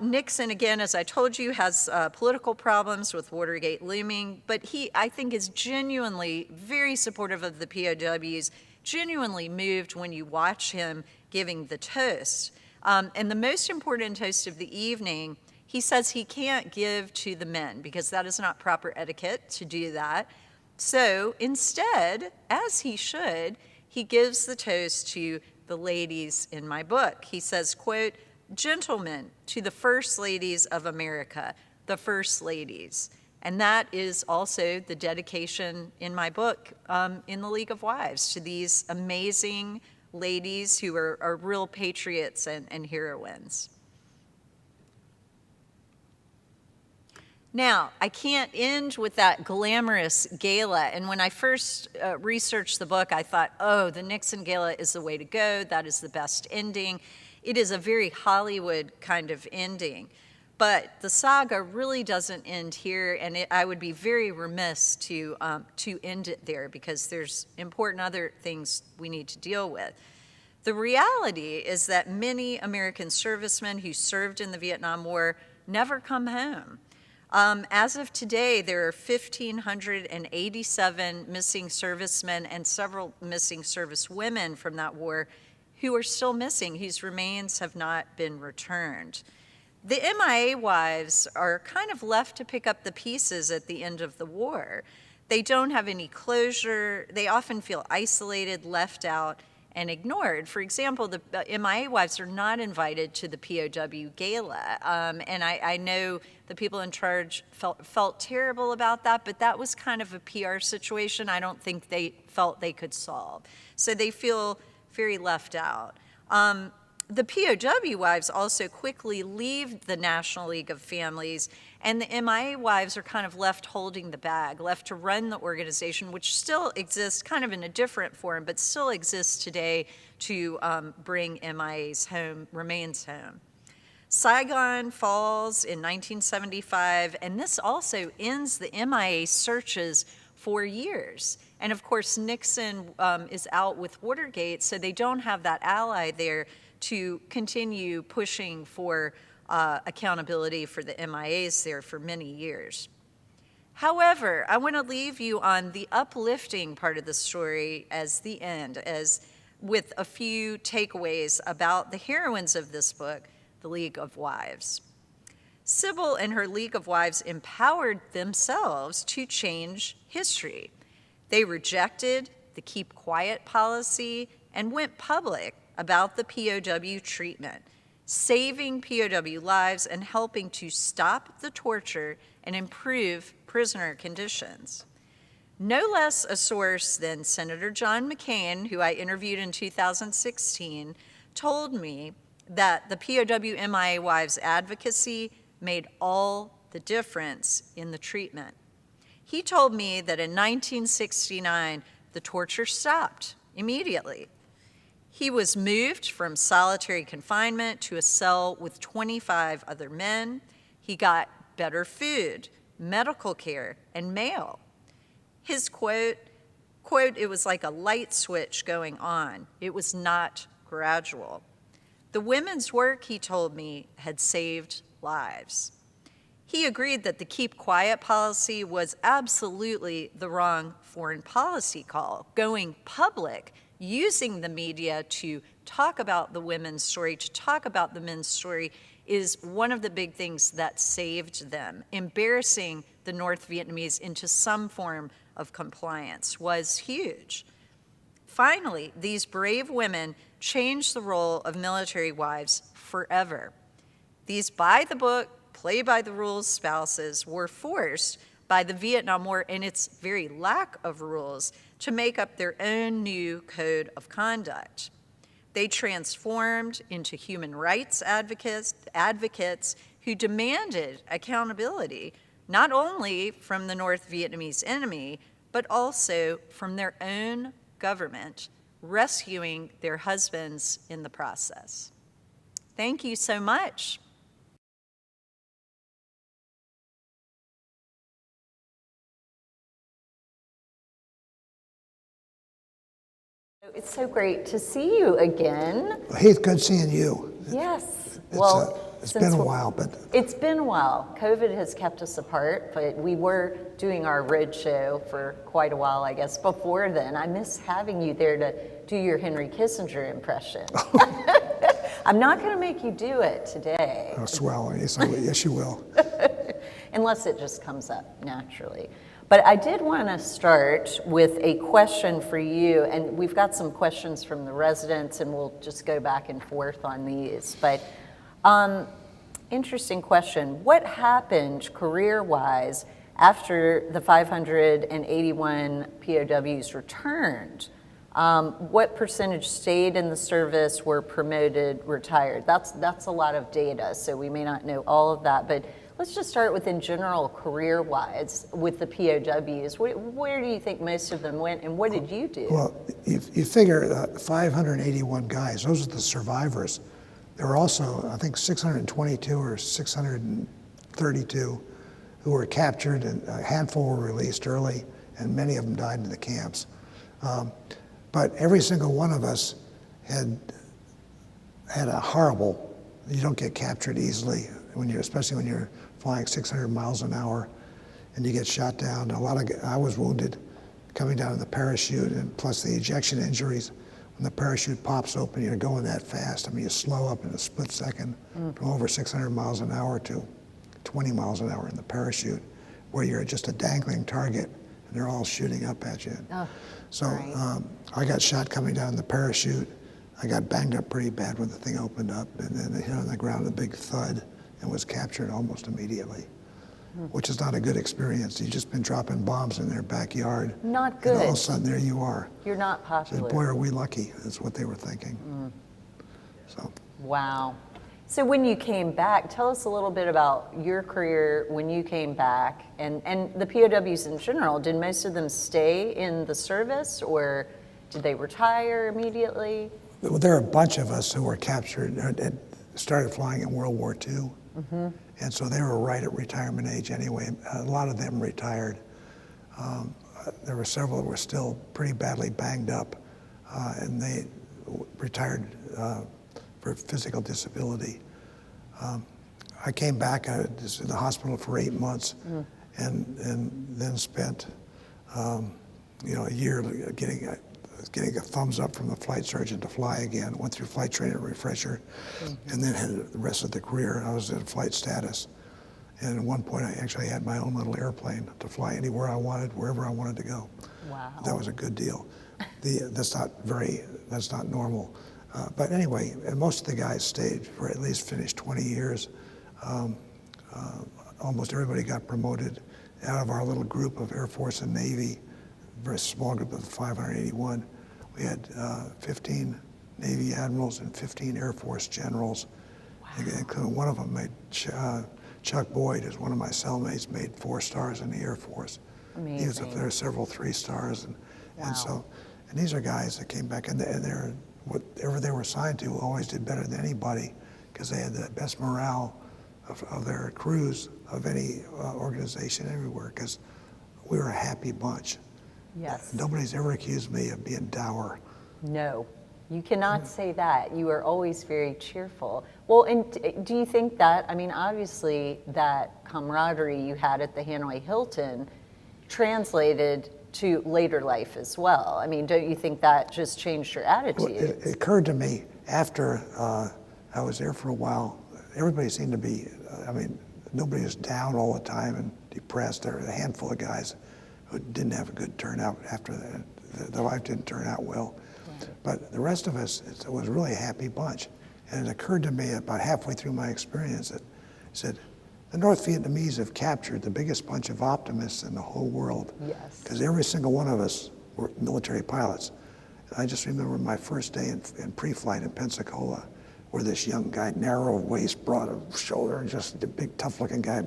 Nixon, again, as I told you, has political problems with Watergate looming, but he, I think, is genuinely very supportive of the POWs, genuinely moved when you watch him giving the toast. And the most important toast of the evening, he says he can't give to the men because that is not proper etiquette to do that. So instead, as he should, he gives the toast to the ladies in my book. He says, quote, "Gentlemen, to the first ladies of America, the first ladies." And that is also the dedication in my book, in the League of Wives, to these amazing ladies who are real patriots and heroines. Now, I can't end with that glamorous gala. And when I first researched the book, I thought, oh, the Nixon Gala is the way to go. That is the best ending. It is a very Hollywood kind of ending. But the saga really doesn't end here, and I would be very remiss to end it there because there's important other things we need to deal with. The reality is that many American servicemen who served in the Vietnam War never come home. As of today, there are 1,587 missing servicemen and several missing service women from that war who are still missing, whose remains have not been returned. The MIA wives are kind of left to pick up the pieces at the end of the war. They don't have any closure. They often feel isolated, left out, and ignored. For example, the MIA wives are not invited to the POW Gala. And I know the people in charge felt terrible about that, but that was kind of a PR situation I don't think they felt they could solve. So they feel very left out. The POW wives also quickly leave the National League of Families, and the MIA wives are kind of left holding the bag, left to run the organization, which still exists kind of in a different form, but still exists today to bring MIA's remains home. Saigon falls in 1975, and this also ends the MIA searches for years. And of course, Nixon is out with Watergate, so they don't have that ally there to continue pushing for accountability for the MIAs there for many years. However, I want to leave you on the uplifting part of the story as the end, with a few takeaways about the heroines of this book, the League of Wives. Sybil and her League of Wives empowered themselves to change history. They rejected the keep quiet policy and went public about the POW treatment, saving POW lives and helping to stop the torture and improve prisoner conditions. No less a source than Senator John McCain, who I interviewed in 2016, told me that the POW MIA wives' advocacy made all the difference in the treatment. He told me that in 1969, the torture stopped immediately. He was moved from solitary confinement to a cell with 25 other men. He got better food, medical care, and mail. His quote, "It was like a light switch going on. It was not gradual." The women's work, he told me, had saved lives. He agreed that the keep quiet policy was absolutely the wrong foreign policy call. Going public, using the media to talk about the women's story, to talk about the men's story, is one of the big things that saved them. Embarrassing the North Vietnamese into some form of compliance was huge. Finally, these brave women changed the role of military wives forever. These by-the-book, play-by-the-rules spouses were forced by the Vietnam War and its very lack of rules to make up their own new code of conduct. They transformed into human rights advocates who demanded accountability, not only from the North Vietnamese enemy, but also from their own government, rescuing their husbands in the process. Thank you so much. It's so great to see you again. Heath, good seeing you. Yes. It's been a while, but it's been a while. COVID has kept us apart, but we were doing our road show for quite a while, I guess, before then. I miss having you there to do your Henry Kissinger impression. I'm not going to make you do it today. oh, swell. Yes, yes, you will. Unless it just comes up naturally. But I did want to start with a question for you, and we've got some questions from the residents, and we'll just go back and forth on these. But interesting question. What happened career-wise after the 581 POWs returned? What percentage stayed in the service, were promoted, retired? That's a lot of data, so we may not know all of that, but let's just start with in general career-wise with the POWs. Where do you think most of them went, and what did you do? Well, you figure 581 guys, those are the survivors. There were also, I think, 622 or 632 who were captured, and a handful were released early, and many of them died in the camps. But every single one of us had a horrible, you don't get captured easily, especially when you're flying 600 miles an hour and you get shot down. I was wounded coming down in the parachute, and plus the ejection injuries. When the parachute pops open, you're going that fast. I mean, you slow up in a split second from over 600 miles an hour to 20 miles an hour in the parachute, where you're just a dangling target and they're all shooting up at you. Oh, so right. I got shot coming down in the parachute. I got banged up pretty bad when the thing opened up, and then it hit on the ground, a big thud, and was captured almost immediately, which is not a good experience. You've just been dropping bombs in their backyard. Not good. And all of a sudden, there you are. You're not Said, popular. boy, are we lucky, is what they were thinking. So. Wow. So when you came back, tell us a little bit about your career when you came back, and the POWs in general. Did most of them stay in the service, or did they retire immediately? Well, there are a bunch of us who were captured and started flying in World War II. And so they were right at retirement age anyway. A lot of them retired. There were several that were still pretty badly banged up, and they retired for physical disability. I came back, I was in the hospital for 8 months, and then spent a year getting a thumbs up from the flight surgeon to fly again. Went through flight training refresher, and then had the rest of the career. I was in flight status, and at one point I actually had my own little airplane to fly anywhere I wanted, wherever I wanted to go. Wow. That was a good deal. That's not normal. But anyway, and most of the guys stayed for at least finished 20 years. Almost everybody got promoted out of our little group of Air Force and Navy, very small group of 581. We had 15 Navy admirals and 15 Air Force generals. Wow. Including one of them made, Chuck Boyd, is one of my cellmates, made 4 stars in the Air Force. Amazing. He was up there several 3 stars. And these are guys that came back, and they're whatever they were assigned to always did better than anybody, because they had the best morale of their crews of any organization everywhere, because we were a happy bunch. Yes. Nobody's ever accused me of being dour. No, you cannot say that. You are always very cheerful. Well, and do you think that, I mean, obviously that camaraderie you had at the Hanoi Hilton translated to later life as well? I mean, don't you think that just changed your attitude? Well, it occurred to me after I was there for a while, everybody seemed to be, nobody was down all the time and depressed. There were a handful of guys who didn't have a good turnout after that. Their life didn't turn out well. Right. But the rest of us, it was really a happy bunch. And it occurred to me about halfway through my experience that said, the North Vietnamese have captured the biggest bunch of optimists in the whole world. Yes. Because every single one of us were military pilots. I just remember my first day in pre-flight in Pensacola, where this young guy, narrow waist, broad shoulder, and just a big tough-looking guy,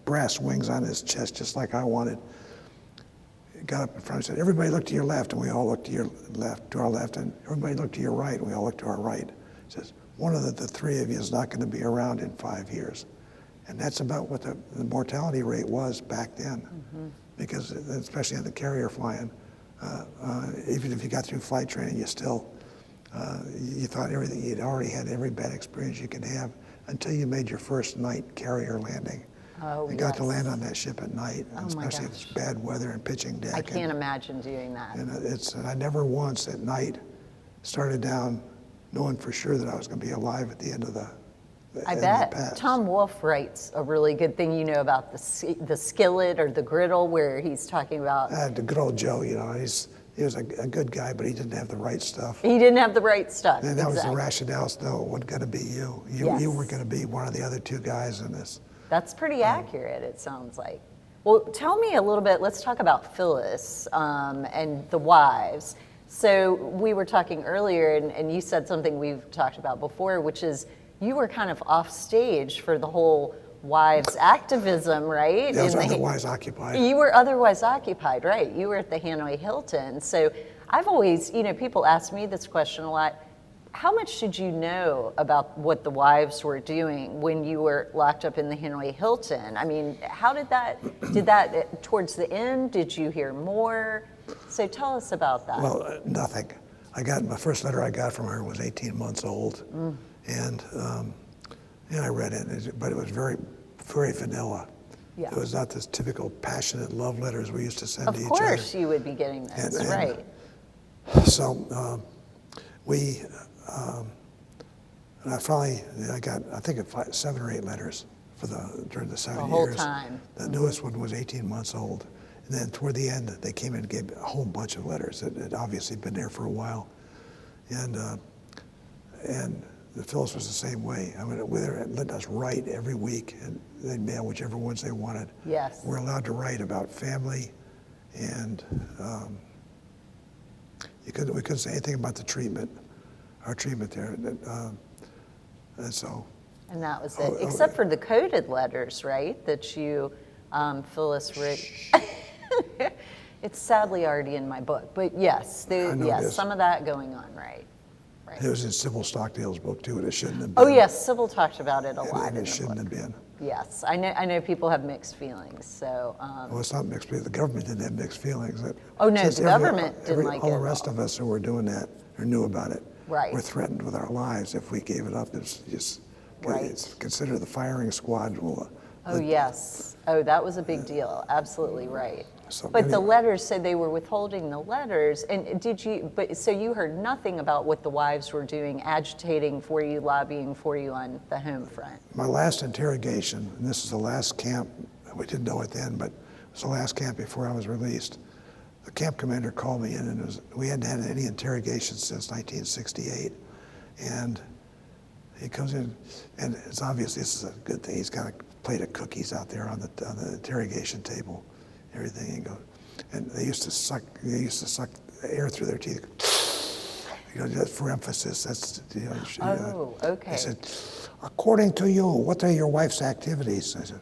brass wings on his chest, just like I wanted, got up in front and said, everybody look to your left, and we all looked to our left, and everybody looked to your right, and we all looked to our right. He says, one of the 3 of you is not going to be around in 5 years. And that's about what the mortality rate was back then. Because especially on the carrier flying, even if you got through flight training, you still, you thought everything, you'd already had every bad experience you could have until you made your first night carrier landing. Oh, You got to land on that ship at night, Oh, especially if it's bad weather and pitching deck. I can't imagine doing that. And I never once at night started down knowing for sure that I was going to be alive at the end of the I bet. Tom Wolfe writes a really good thing, about the skillet or the griddle, where he's talking about... The good old Joe, he was a good guy, but he didn't have the right stuff. He didn't have the right stuff. And that was the rationale. No, it wasn't going to be you. You were going to be one of the other 2 guys in this. That's pretty accurate, it sounds like. Well, tell me a little bit, let's talk about Phyllis and the wives. So we were talking earlier, and you said something we've talked about before, which is you were kind of off stage for the whole wives activism, right? Yeah, I was otherwise occupied. You were otherwise occupied, right? You were at the Hanoi Hilton. So I've always, people ask me this question a lot. How much did you know about what the wives were doing when you were locked up in the Hanoi Hilton? I mean, how did that towards the end, did you hear more? So tell us about that. Well, nothing. My first letter I got from her was 18 months old. And I read it, but it was very, very vanilla. Yeah. It was not this typical passionate love letters we used to send to each other. Of course you would be getting this, right. So and I finally, I got, I think 7 or 8 letters during the 7 years. The whole time. The newest one was 18 months old. And then toward the end, they came in and gave a whole bunch of letters that had obviously been there for a while. And the Phyllis was the same way. I mean, they let us write every week, and they'd mail whichever ones they wanted. Yes. We're allowed to write about family, and we couldn't say anything about the treatment, our treatment there. And so. And that was it, except for the coded letters, right, that you, Phyllis wrote. It's sadly already in my book, but yes, some of that going on, right. It was in Sybil Stockdale's book too, and it shouldn't have been. Oh yes, Sybil talked about it a lot And in it the shouldn't book. have been. Yes, I know people have mixed feelings, so. Well, it's not mixed feelings. The government didn't have mixed feelings. Oh no, Since the government didn't like it. All the rest of us who were doing that or knew about it Right. were threatened with our lives if we gave it up. It's just it's considered the firing squad. Oh yes. Oh, that was a big deal. Absolutely right. So But the anyway. letters said they were withholding the letters, and so you heard nothing about what the wives were doing, agitating for you, lobbying for you on the home front? My last interrogation, and this is the last camp, we didn't know it then, but it was the last camp before I was released. The camp commander called me in, and we hadn't had any interrogations since 1968. And he comes in, and it's obvious this is a good thing. He's got a plate of cookies out there on the interrogation table, everything. And they used to suck air through their teeth. Just for emphasis. That's Okay. He said, according to you, what are your wife's activities? I said,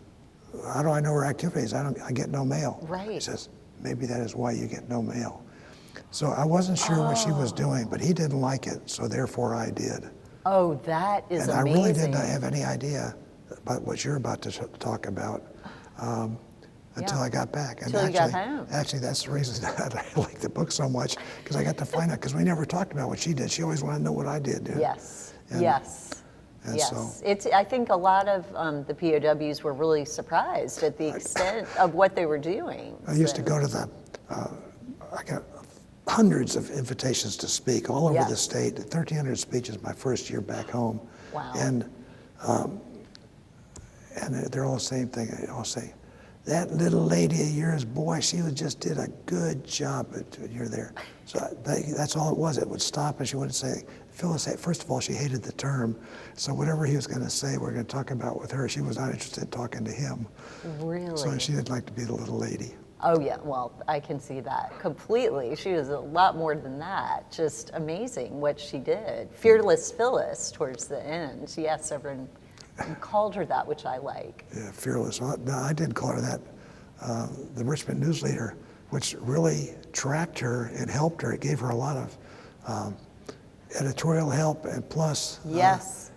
how do I know her activities? I get no mail. Right. He says, maybe that is why you get no mail. So I wasn't sure what she was doing, but he didn't like it, so therefore I did. Oh, that is and amazing. I really didn't have any idea about what you're about to talk about until I got back. Until you got home. Actually, that's the reason that I like the book so much, because I got to find out, because we never talked about what she did. She always wanted to know what I did. Yes, And- yes. and Yes, so- I think a lot of the POWs were really surprised at the extent of what they were doing. I used to go to I got hundreds of invitations to speak all over the state, 1,300 speeches my first year back home. Wow. And they're all the same thing. They all say, that little lady of yours, boy, she just did a good job when you're there. So that's all it was. It would stop and she wouldn't say, Phyllis, first of all, she hated the term. So whatever he was going to say, we're going to talk about with her. She was not interested in talking to him. Really? So she didn't like to be the little lady. Oh yeah, well, I can see that completely. She was a lot more than that. Just amazing what she did. Fearless Phyllis towards the end. Yes, everyone called her that, which I like. Yeah, fearless. Well, no, I did call her that. The Richmond News Leader, which really tracked her and helped her. It gave her a lot of editorial help, and plus. Yes.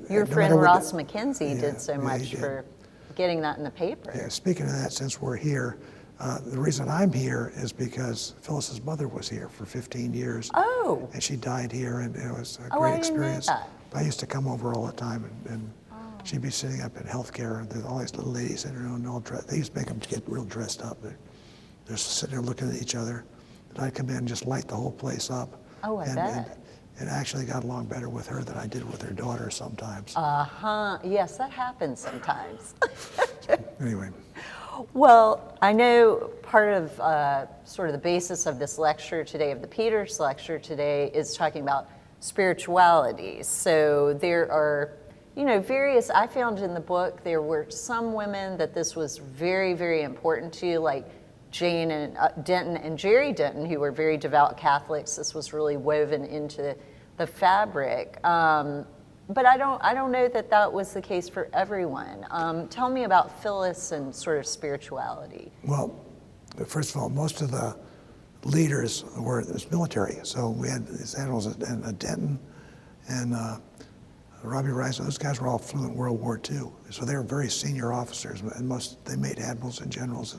Your no friend matter what Ross McKenzie did so he much did. for getting that in the paper. Yeah, speaking of that, since we're here, the reason I'm here is because Phyllis's mother was here for 15 years. Oh. And she died here, and it was a Oh, great I didn't know experience. that. I used to come over all the time, and she'd be sitting up in healthcare, and there's all these little ladies in her own all dressed. They used to make them get real dressed up. They're just sitting there looking at each other. And I'd come in and just light the whole place up. Oh, I bet. And I actually got along better with her than I did with her daughter sometimes. Yes, that happens sometimes. Anyway. Well, I know part of sort of the basis of this lecture today, of the Peters lecture today, is talking about spirituality. So there are, various, I found in the book, there were some women that this was very, very important to, like Jane and Denton and Jerry Denton, who were very devout Catholics. This was really woven into the fabric. But I don't know that that was the case for everyone. Tell me about Phyllis and sort of spirituality. Well, first of all, most of the leaders were military. So we had these admirals and Denton and Robbie Rice. Those guys were all flew in World War II. So they were very senior officers, and they made admirals and generals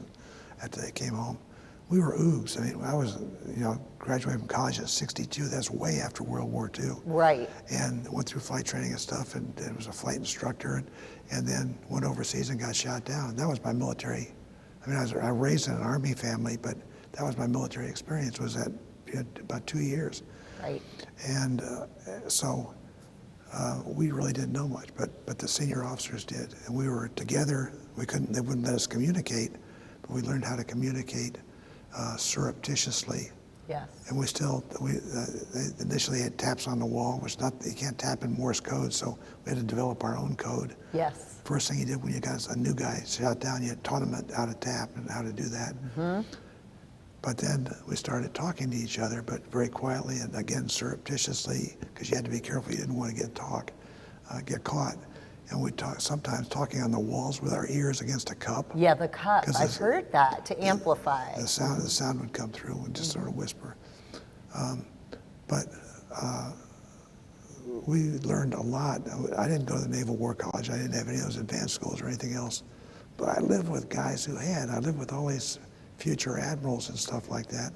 after they came home. We were oogs. I mean, I was, graduated from college in '62. That's way after World War II. Right. And went through flight training and stuff, and was a flight instructor, and then went overseas and got shot down. That was my military. I mean, I was raised in an Army family, but that was my military experience. Was that about 2 years. Right. And so we really didn't know much, but the senior officers did, and we were together. They wouldn't let us communicate, but we learned how to communicate surreptitiously. Yes. And they initially had taps on the wall, which you can't tap in Morse code, so we had to develop our own code. Yes. First thing you did when you got a new guy shot down, you taught him how to tap and how to do that. Mm-hmm. But then we started talking to each other, but very quietly and again surreptitiously, because you had to be careful, you didn't want to get talk. get caught. And we'd sometimes talking on the walls with our ears against a cup. Yeah, the cup. 'Cause I've heard that to amplify. The sound would come through and just sort of whisper. But we learned a lot. I didn't go to the Naval War College. I didn't have any of those advanced schools or anything else. But I lived with guys who had. I lived with all these future admirals and stuff like that.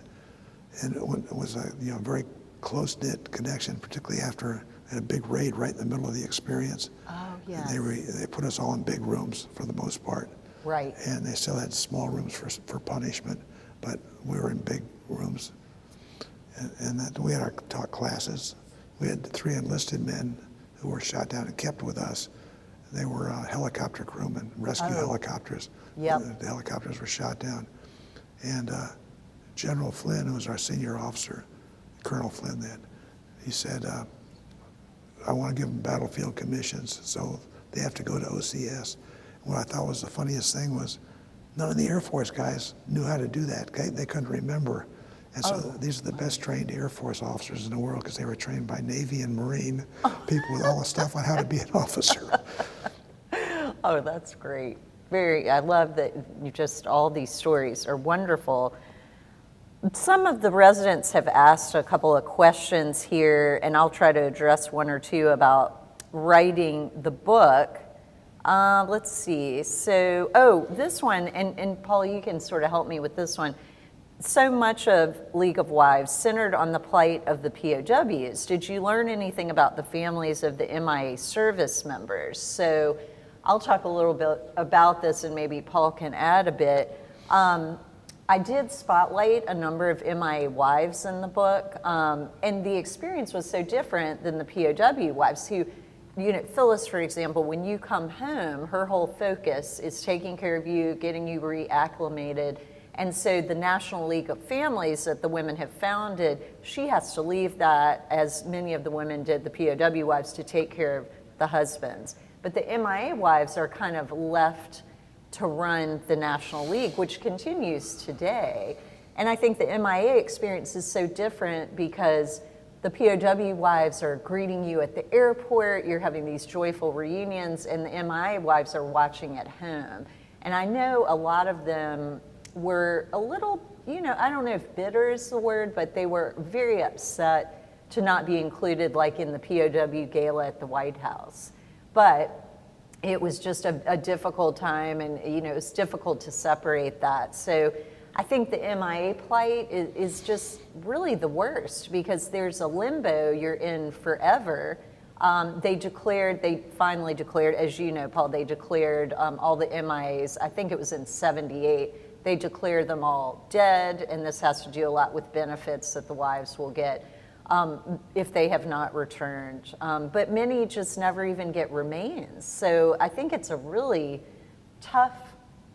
And it was a very close-knit connection, particularly after a big raid right in the middle of the experience. Oh, yes. They put us all in big rooms for the most part. Right. And they still had small rooms for punishment, but we were in big rooms. And that we had our taught classes. We had 3 enlisted men who were shot down and kept with us. They were helicopter crewmen, rescue helicopters. Yep. The helicopters were shot down. And General Flynn, who was our senior officer, Colonel Flynn then, he said, I want to give them battlefield commissions, so they have to go to OCS. What I thought was the funniest thing was none of the Air Force guys knew how to do that. They couldn't remember. And so these are the best trained Air Force officers in the world because they were trained by Navy and Marine people with all the stuff on how to be an officer. Oh, that's great. I love that all these stories are wonderful. Some of the residents have asked a couple of questions here, and I'll try to address one or two about writing the book. Let's see. So, this one, and Paul, you can sort of help me with this one. So much of League of Wives centered on the plight of the POWs. Did you learn anything about the families of the MIA service members? So I'll talk a little bit about this, and maybe Paul can add a bit. I did spotlight a number of MIA wives in the book, and the experience was so different than the POW wives who, Phyllis, for example, when you come home, her whole focus is taking care of you, getting you reacclimated. And so the National League of Families that the women have founded, she has to leave that, as many of the women did, the POW wives, to take care of the husbands. But the MIA wives are kind of left to run the National League, which continues today. And I think the MIA experience is so different because the POW wives are greeting you at the airport, you're having these joyful reunions, and the MIA wives are watching at home. And I know a lot of them were a little, I don't know if bitter is the word, but they were very upset to not be included like in the POW gala at the White House. But it was just a difficult time, and it was difficult to separate that. So I think the MIA plight is just really the worst because there's a limbo you're in forever. They finally declared, as you know, Paul, they declared all the MIAs, I think it was in '78, they declared them all dead, and this has to do a lot with benefits that the wives will get if they have not returned. But many just never even get remains. So I think it's a really tough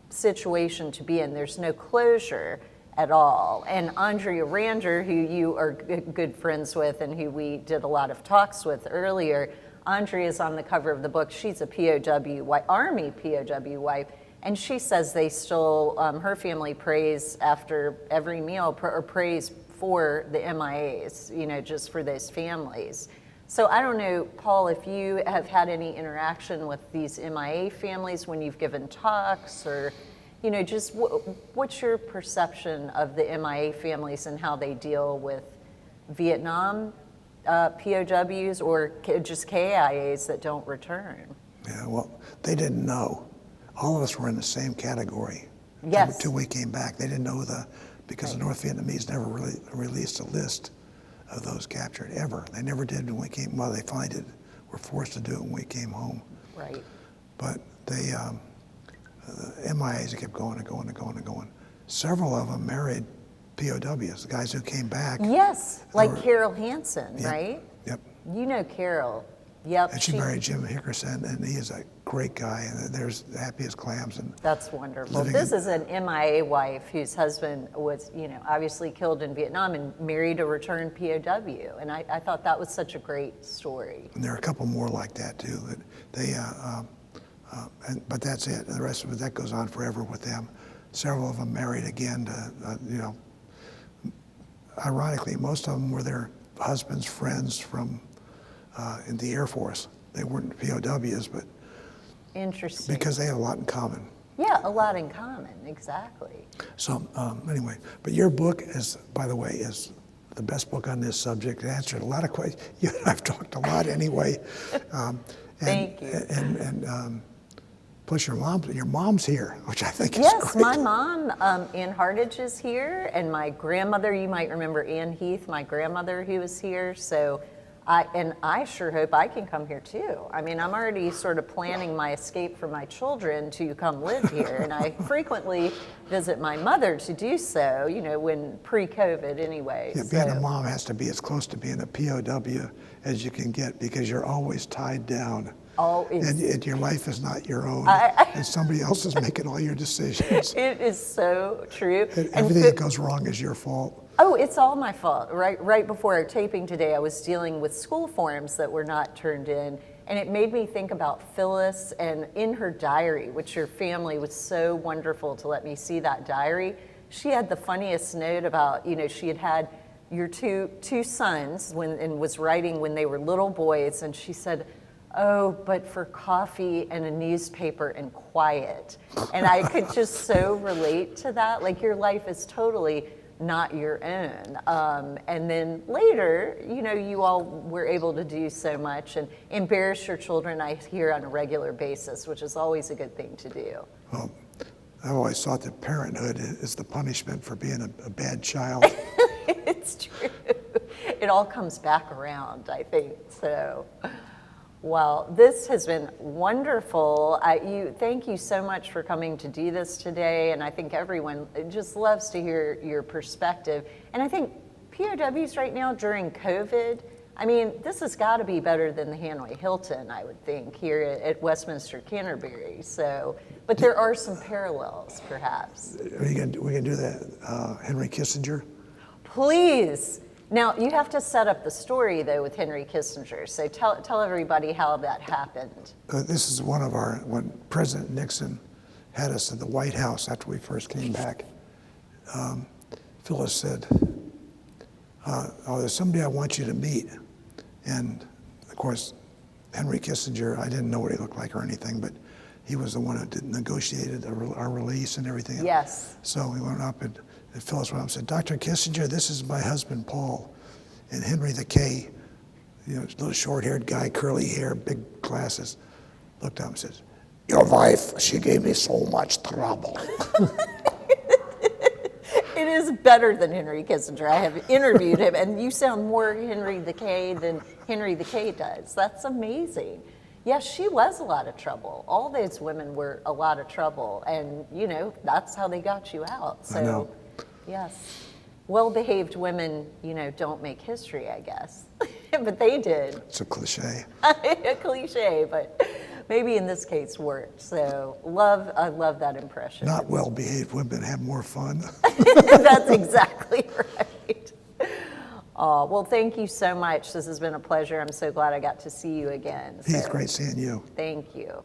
situation to be in. There's no closure at all. And Andrea Rander, who you are good friends with and who we did a lot of talks with earlier, Andrea is on the cover of the book. She's a POW wife, Army POW wife, and she says they still, her family prays after every meal, or prays for the MIAs, just for those families. So I don't know, Paul, if you have had any interaction with these MIA families when you've given talks, or, just what's your perception of the MIA families and how they deal with Vietnam POWs or just KIAs that don't return? Yeah, well, they didn't know. All of us were in the same category. Yes. Until we came back. They didn't know because the North Vietnamese never really released a list of those captured, ever. They never did when we came, well, they finally did, were forced to do it when we came home. Right. But they, the MIAs kept going and going and going and going. Several of them married POWs, the guys who came back. Yes, like Carol Hansen, Yep, right? Yep. You know Carol. Yep. And she married Jim Hickerson, and he is a great guy, and there's happy as clams. And that's wonderful. This is an MIA wife whose husband was, obviously killed in Vietnam and married a returned POW, and I thought that was such a great story. And there are a couple more like that too. That they, but that's it. The rest of it, that goes on forever with them. Several of them married again to, ironically, most of them were their husbands' friends from in the Air Force. they weren't POWs, but Interesting. because they had a lot in common. Yeah, a lot in common, exactly. So anyway, but your book is, by the way, is the best book on this subject. It answered a lot of questions. You and I've talked a lot anyway. Thank you. And plus your mom's here, which I think is Yes, great. my mom, Ann Hardage, is here, and my grandmother, you might remember Ann Heath, my grandmother, who was here. So I sure hope I can come here too. I mean, I'm already sort of planning my escape for my children to come live here, and I frequently visit my mother to do so, you know, when pre-COVID anyway. Yeah, being a mom has to be as close to being a POW as you can get, because you're always tied down. And your life is not your own, and somebody else is making all your decisions. It is so true. And everything that goes wrong is your fault. Oh, it's all my fault. Right before our taping today, I was dealing with school forms that were not turned in, and it made me think about Phyllis, and in her diary, which her family was so wonderful to let me see that diary. She had the funniest note about, you know, she had your two sons and was writing when they were little boys, and she said, "Oh, but for coffee and a newspaper and quiet." And I could just so relate to that. Like, your life is totally not your own. And then later, you know, you all were able to do so much and embarrass your children, I hear, on a regular basis, which is always a good thing to do. Well, I've always thought that parenthood is the punishment for being a bad child. It's true. It all comes back around, I think, so. Well, this has been wonderful. Thank you so much for coming to do this today, and I think everyone just loves to hear your perspective. And I think POWs right now during COVID, I mean, this has got to be better than the Hanoi Hilton, I would think, here at Westminster Canterbury. So, but there are some parallels, perhaps. We can do that, Henry Kissinger? Please. Now, you have to set up the story, though, with Henry Kissinger. So tell everybody how that happened. This is when President Nixon had us at the White House after we first came back. Phyllis said, there's somebody I want you to meet. And, of course, Henry Kissinger, I didn't know what he looked like or anything, but he was the one who negotiated our release and everything. Yes. So we went up and Phyllis went up and said, "Dr. Kissinger, this is my husband, Paul." And Henry the K, you know, little short-haired guy, curly hair, big glasses, looked up and said, "Your wife, she gave me so much trouble." It is better than Henry Kissinger. I have interviewed him, and you sound more Henry the K than Henry the K does. That's amazing. Yes, she was a lot of trouble. All those women were a lot of trouble, and, you know, that's how they got you out. So, I know. Yes. Well-behaved women, you know, don't make history, I guess. But they did. It's a cliche. A cliche, but maybe in this case worked. So I love that impression. Not well-behaved women have more fun. That's exactly right. Well, thank you so much. This has been a pleasure. I'm so glad I got to see you again. Heath, great seeing you. Thank you.